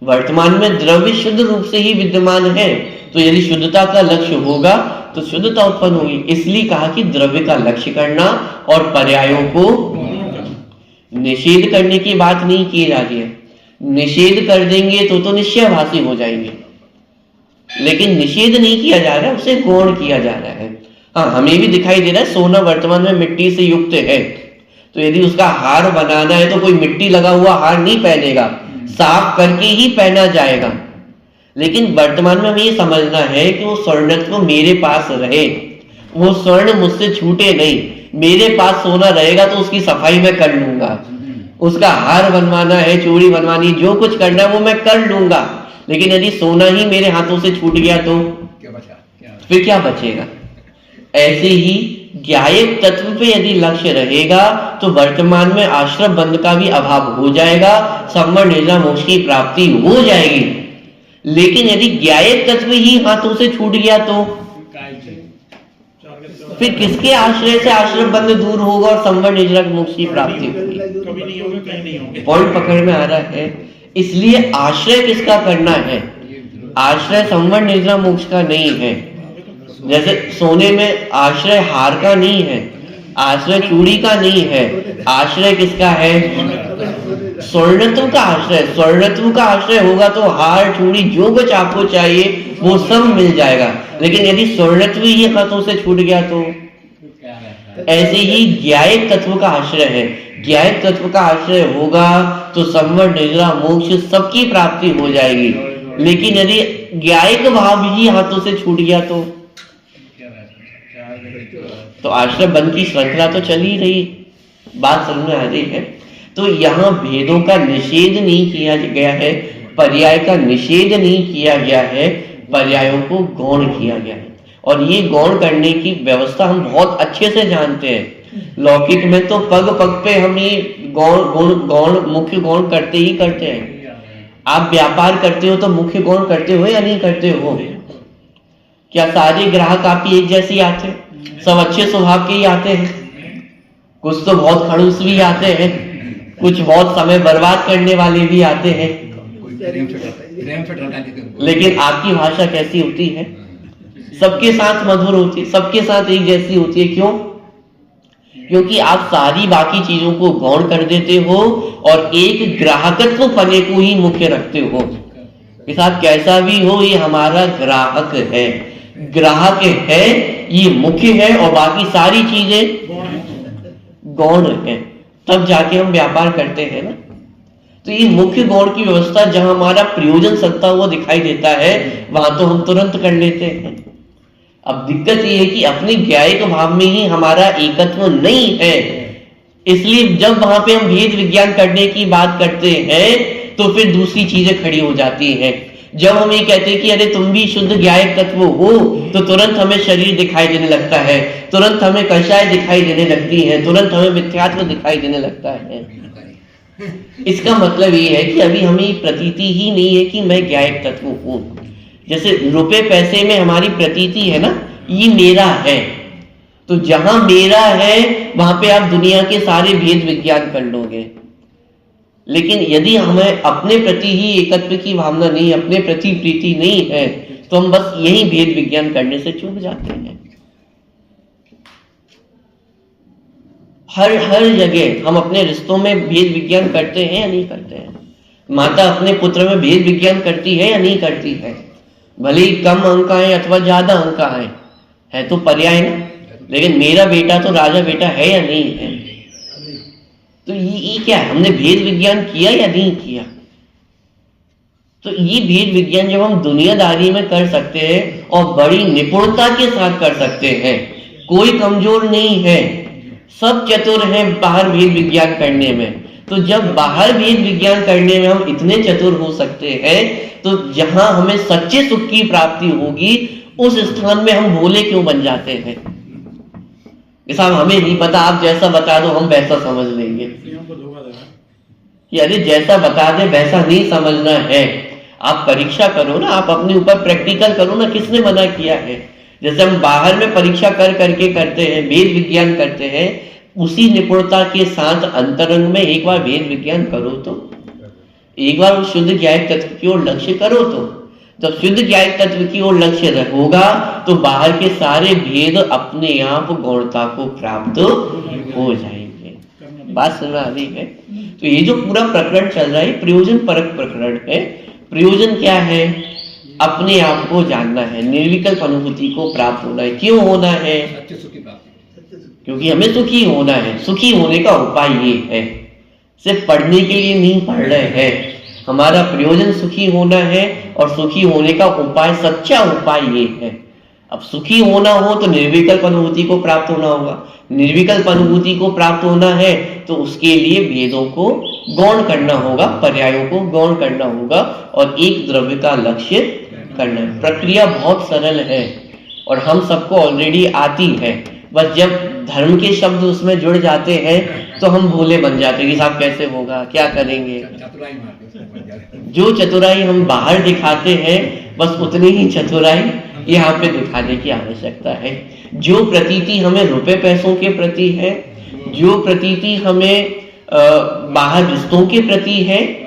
वर्तमान में द्रव्य शुद्ध रूप से ही विद्यमान है, तो यदि शुद्धता का लक्ष्य होगा तो शुद्धता उत्पन्न होगी। इसलिए कहा कि द्रव्य का लक्ष्य करना और पर्यायों को निषेध करने की बात नहीं की जा रही है। निषेध कर देंगे तो निश्चयभासी हो जाएंगे, लेकिन निषेध नहीं किया जा रहा है, उसे गौण किया जा रहा है। हाँ, हमें भी दिखाई दे रहा है सोना वर्तमान में मिट्टी से युक्त है, तो यदि उसका हार बनाना है तो कोई मिट्टी लगा हुआ हार नहीं पहनेगा, साफ करके ही पहना जाएगा। लेकिन वर्तमान में हमें ये समझना है कि वो स्वर्णत्व मेरे पास रहे, वो स्वर्ण मुझसे छूटे नहीं। मेरे पास सोना रहेगा तो उसकी सफाई मैं कर लूंगा, उसका हार बनवाना है, चूड़ी बनवानी, जो कुछ करना है वो मैं कर लूंगा। लेकिन यदि सोना ही मेरे हाथों से छूट गया तो क्या बचा? फिर क्या बचेगा? ऐसे ही ज्ञायक तत्व पे यदि लक्ष्य रहेगा तो वर्तमान में आश्रम बंध का भी अभाव हो जाएगा, संवर निद्रा मोक्ष की प्राप्ति हो जाएगी। लेकिन यदि ज्ञायक तत्व ही हाथों से छूट गया तो फिर किसके आश्रय से आश्रम बंध दूर होगा और संवर निद्रा मोक्ष की प्राप्ति होगी? पॉइंट पकड़ में आ रहा है। इसलिए आश्रय किसका करना है? आश्रय संवर निद्रा मोक्ष का नहीं है। जैसे सोने में आश्रय हार का नहीं है, आश्रय चूड़ी का नहीं है, आश्रय किसका है? स्वर्णत्व का आश्रय। स्वर्णत्व का आश्रय होगा तो हार, चूड़ी, जो कुछ आपको चाहिए वो सब मिल जाएगा। लेकिन यदि स्वर्णत्व ही हाथों से छूट गया तो ऐसे ही ज्ञायक तत्व का आश्रय है। ज्ञायक तत्व का आश्रय होगा तो संवर निद्रा मोक्ष सबकी प्राप्ति हो जाएगी। लेकिन यदि ज्ञायक भाव ही हाथों से छूट गया तो आश्रम बंध की श्रृंखला तो चल ही रही, बात समझ में आ रही है। तो यहाँ भेदों का निषेध नहीं किया गया है, पर्याय का निषेध नहीं किया गया है, पर्यायों को गौण किया गया है। और ये गौण करने की व्यवस्था हम बहुत अच्छे से जानते हैं। लौकिक में तो पग पग पे हम ये गौण मुख्य गौण करते ही करते हैं। आप व्यापार करते हो तो मुख्य गौण करते हो या नहीं करते हो? क्या सारे ग्राहक आपकी एक जैसी आते हैं? सब अच्छे स्वभाव के ही आते हैं? कुछ तो बहुत खड़ूस भी आते हैं, कुछ बहुत समय बर्बाद करने वाले भी आते हैं। लेकिन आपकी भाषा कैसी होती है? सबके साथ मधुर होती है, सबके साथ एक जैसी होती है। क्यों? क्योंकि आप सारी बाकी चीजों को गौण कर देते हो और एक ग्राहकत्व पने को ही मुख्य रखते हो कि साहब कैसा भी हो ये हमारा ग्राहक है। ग्राहक है, ये मुख्य है और बाकी सारी चीजें गौण है, तब जाके हम व्यापार करते हैं ना। तो ये मुख्य गौण की व्यवस्था जहां हमारा प्रयोजन सत्ता हुआ दिखाई देता है, वहां तो हम तुरंत कर लेते हैं। अब दिक्कत ये है कि अपने ज्ञायिक भाव में ही हमारा एकत्व नहीं है, इसलिए जब वहां पे हम भेद विज्ञान करने की बात करते हैं तो फिर दूसरी चीजें खड़ी हो जाती हैं। जब हम ये कहते हैं कि अरे तुम भी शुद्ध ज्ञायक तत्व हो, तो तुरंत हमें शरीर दिखाई देने लगता है, तुरंत हमें कषाय दिखाई देने लगती है, तुरंत हमें मिथ्यात्व दिखाई देने लगता है। इसका मतलब ये है कि अभी हमें प्रतीति ही नहीं है कि मैं ज्ञायक तत्व हूं। जैसे रुपए पैसे में हमारी प्रतीति है ना, ये मेरा है, तो जहां मेरा है वहां पे आप दुनिया के सारे भेद विज्ञान कर लोगे। लेकिन यदि हमें अपने प्रति ही एकत्व की भावना नहीं, अपने प्रति प्रीति नहीं है, तो हम बस यही भेद विज्ञान करने से चूक जाते हैं। हर जगह हम अपने रिश्तों में भेद विज्ञान करते हैं या नहीं करते हैं? माता अपने पुत्र में भेद विज्ञान करती है या नहीं करती है? भले ही कम अंक आए अथवा ज्यादा अंक आए, है तो पर्याय ना, लेकिन मेरा बेटा तो राजा बेटा है या नहीं है? तो ये क्या है, हमने भेद विज्ञान किया या नहीं किया? तो ये भेद विज्ञान जब हम दुनियादारी में कर सकते हैं और बड़ी निपुणता के साथ कर सकते हैं, कोई कमजोर नहीं है, सब चतुर हैं बाहर भेद विज्ञान करने में। तो जब बाहर भेद विज्ञान करने में हम इतने चतुर हो सकते हैं, तो जहां हमें सच्चे सुख की प्राप्ति होगी उस स्थान में हम भोले क्यों बन जाते हैं? साहब हमें नहीं पता, आप जैसा बता दो हम वैसा समझ लेंगे। कि अरे जैसा बता दे वैसा नहीं समझना है, आप परीक्षा करो ना, आप अपने ऊपर प्रैक्टिकल करो ना, किसने मना किया है? जैसे हम बाहर में परीक्षा कर करके करते हैं, भेद विज्ञान करते हैं, उसी निपुणता के साथ अंतरंग में एक बार भेद विज्ञान करो, तो एक बार उस शुद्ध ज्ञायक तत्व की ओर लक्ष्य करो। तो जब शुद्ध ज्ञायक तत्व की ओर लक्ष्य होगा तो बाहर के सारे भेद अपने आप गौणता को प्राप्त हो जाएंगे। बात सुन रही है? तो ये जो पूरा प्रकरण चल रहा है प्रयोजन परक प्रकरण है। प्रयोजन क्या है? अपने आप को जानना है, निर्विकल्प अनुभूति को प्राप्त होना है। क्यों होना है? सच्चे सुख की प्राप्ति, क्योंकि हमें सुखी होना है। सुखी होने का उपाय ये है, सिर्फ पढ़ने के लिए नहीं पढ़ रहे हैं, हमारा प्रयोजन सुखी होना है और सुखी होने का उपाय, सच्चा उपाय ये है। अब सुखी होना हो तो निर्विकल्प अनुभूति को प्राप्त होना होगा, निर्विकल्प अनुभूति को प्राप्त होना है तो उसके लिए भेदों को गौण करना होगा, पर्यायों को गौण करना होगा और एक द्रव्य का लक्ष्य करना है। प्रक्रिया बहुत सरल है और हम सबको ऑलरेडी आती है, बस जब धर्म के शब्द उसमें जुड़ जाते हैं तो हम भोले बन जाते हैं कि साहब कैसे होगा, क्या करेंगे। जो चतुराई हम बाहर दिखाते हैं बस उतनी ही चतुराई यहाँ पे दिखाने की आवश्यकता है। जो प्रतीति हमें रुपए पैसों के प्रति है, जो प्रतीति हमें बाहर रिश्तों के प्रति है,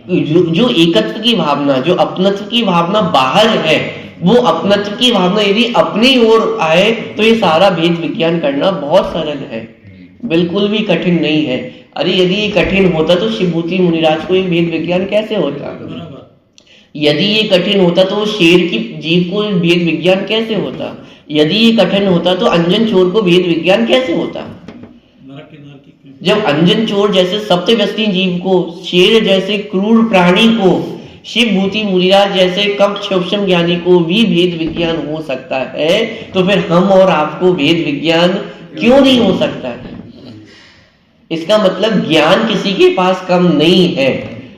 जो एकत्व की भावना, जो अपनत्व की भावना बाहर है, वो अपनत्व की भावना यदि अपनी ओर आए तो ये सारा भेद विज्ञान करना बहुत सरल है, बिल्कुल भी कठिन नहीं है। अरे यदि ये कठिन होता तो शिवभूति मुनिराज को ये भेद विज्ञान कैसे होता? यदि ये कठिन होता तो शेर की जीव को भेद विज्ञान कैसे होता? यदि ये कठिन होता तो अंजन चोर को भेद विज्ञान कैसे होता? जब अंजन चोर जैसे सप्तव्यस्ती जीव को, शेर जैसे क्रूर प्राणी को, शिवभूति मुनिराज जैसे कम क्षोभम ज्ञानी को भी भेद विज्ञान हो सकता है, तो फिर हम और आपको भेद विज्ञान क्यों नहीं हो सकता है? इसका मतलब ज्ञान किसी के पास कम नहीं है,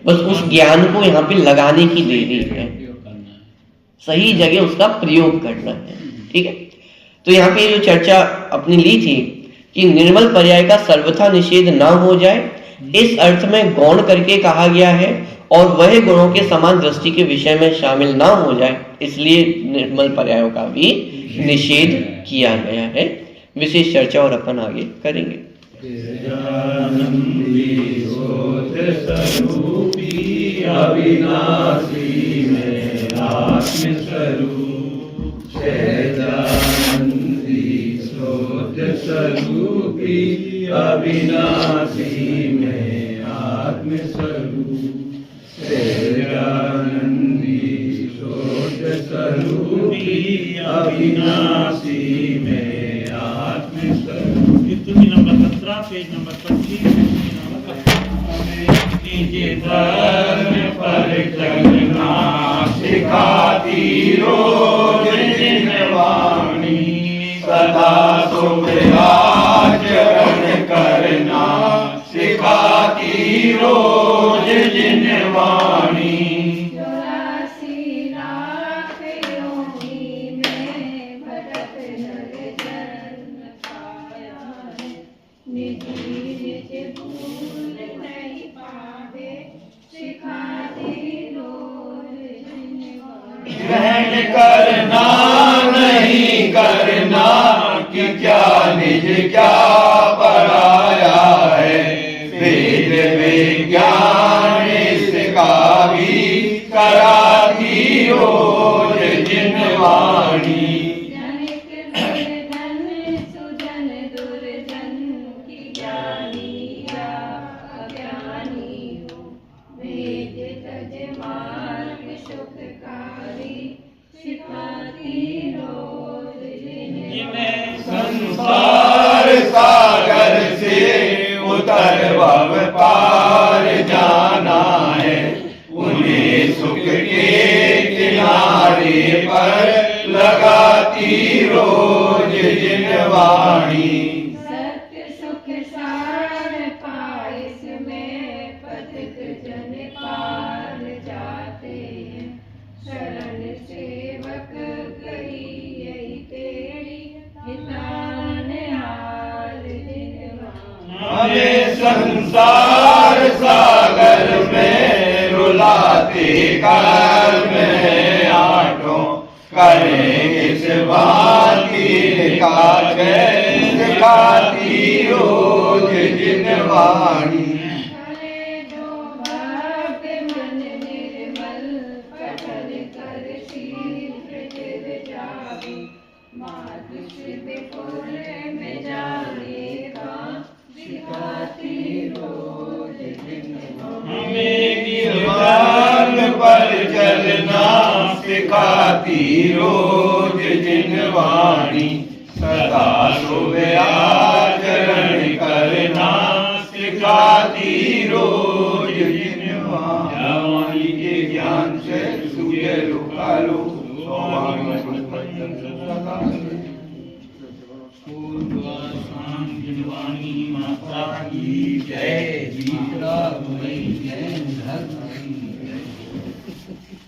बस उस ज्ञान को यहाँ पे लगाने की देरी है, सही जगह उसका प्रयोग करना है। ठीक है, तो यहाँ पे जो चर्चा अपनी ली थी कि निर्मल पर्याय का सर्वथा निषेध ना हो जाए, इस अर्थ में गौण करके कहा गया है और वह गुणों के समान दृष्टि के विषय में शामिल ना हो जाए, इसलिए निर्मल पर्यायों का भी निषेध किया गया है। विशेष चर्चा और अपन आगे करेंगे। अविनाशी में आत्मस्वरूप सहजानंदी स्रोत स्वरूपी, अविनाशी में आत्मस्वरूप सहजानंदी स्रोत स्वरूपी अविनाशी में आत्मस्वरूप। स्तुति नंबर 17 पेज नंबर 25। निज धर्म पर चलना सिखाती रोज जिन वाणी, सदा शुभ आचरण करना सिखाती रोज जिन वाणी। 84 लाख योनि में भटक नर जन्म पाया है, निज निज भूल नहीं पावे, सिखाती रोज जिन वाणी। ग्रहण करना नहीं करना कि क्या निज क्या पढ़ाया है, वेद विज्ञान इसका भी कराती रोज जिन वाणी। जनिक निर्धन सुजन दुर्जन की ज्ञानी या अज्ञानी हो, वेद तज मार्ग सुखकारी, सिखाती रोज जिन्हें। संसार सागर से उतर भव पार जाना है, उन्हें सुख के किनारे पर लगाती रोज जिन वाणी। सत्य सुख सार पाइस में पथिक जन पार जाते हैं, शरण सेवक कही यही तेरी, हितान हाल जिन वाणी। हमें संसार सागर में रुलाते कर्म है आठों, करें किस भांति का सिखाती रोज जिन वाणी। करे जो भाग्य मन निर्मल, कठन कर शील गिर जावे, मार्ग से विपुल में जानेगा, सिखाती रोज जिन वाणी। हमें गिरवान पर चलना सिखाती रोज जिन वाणी, सदा शुभ आचरण करना सिखाती रोज जिन वाणी। के ज्ञान से सूर्य लुकालो वाणी माता की जय। जय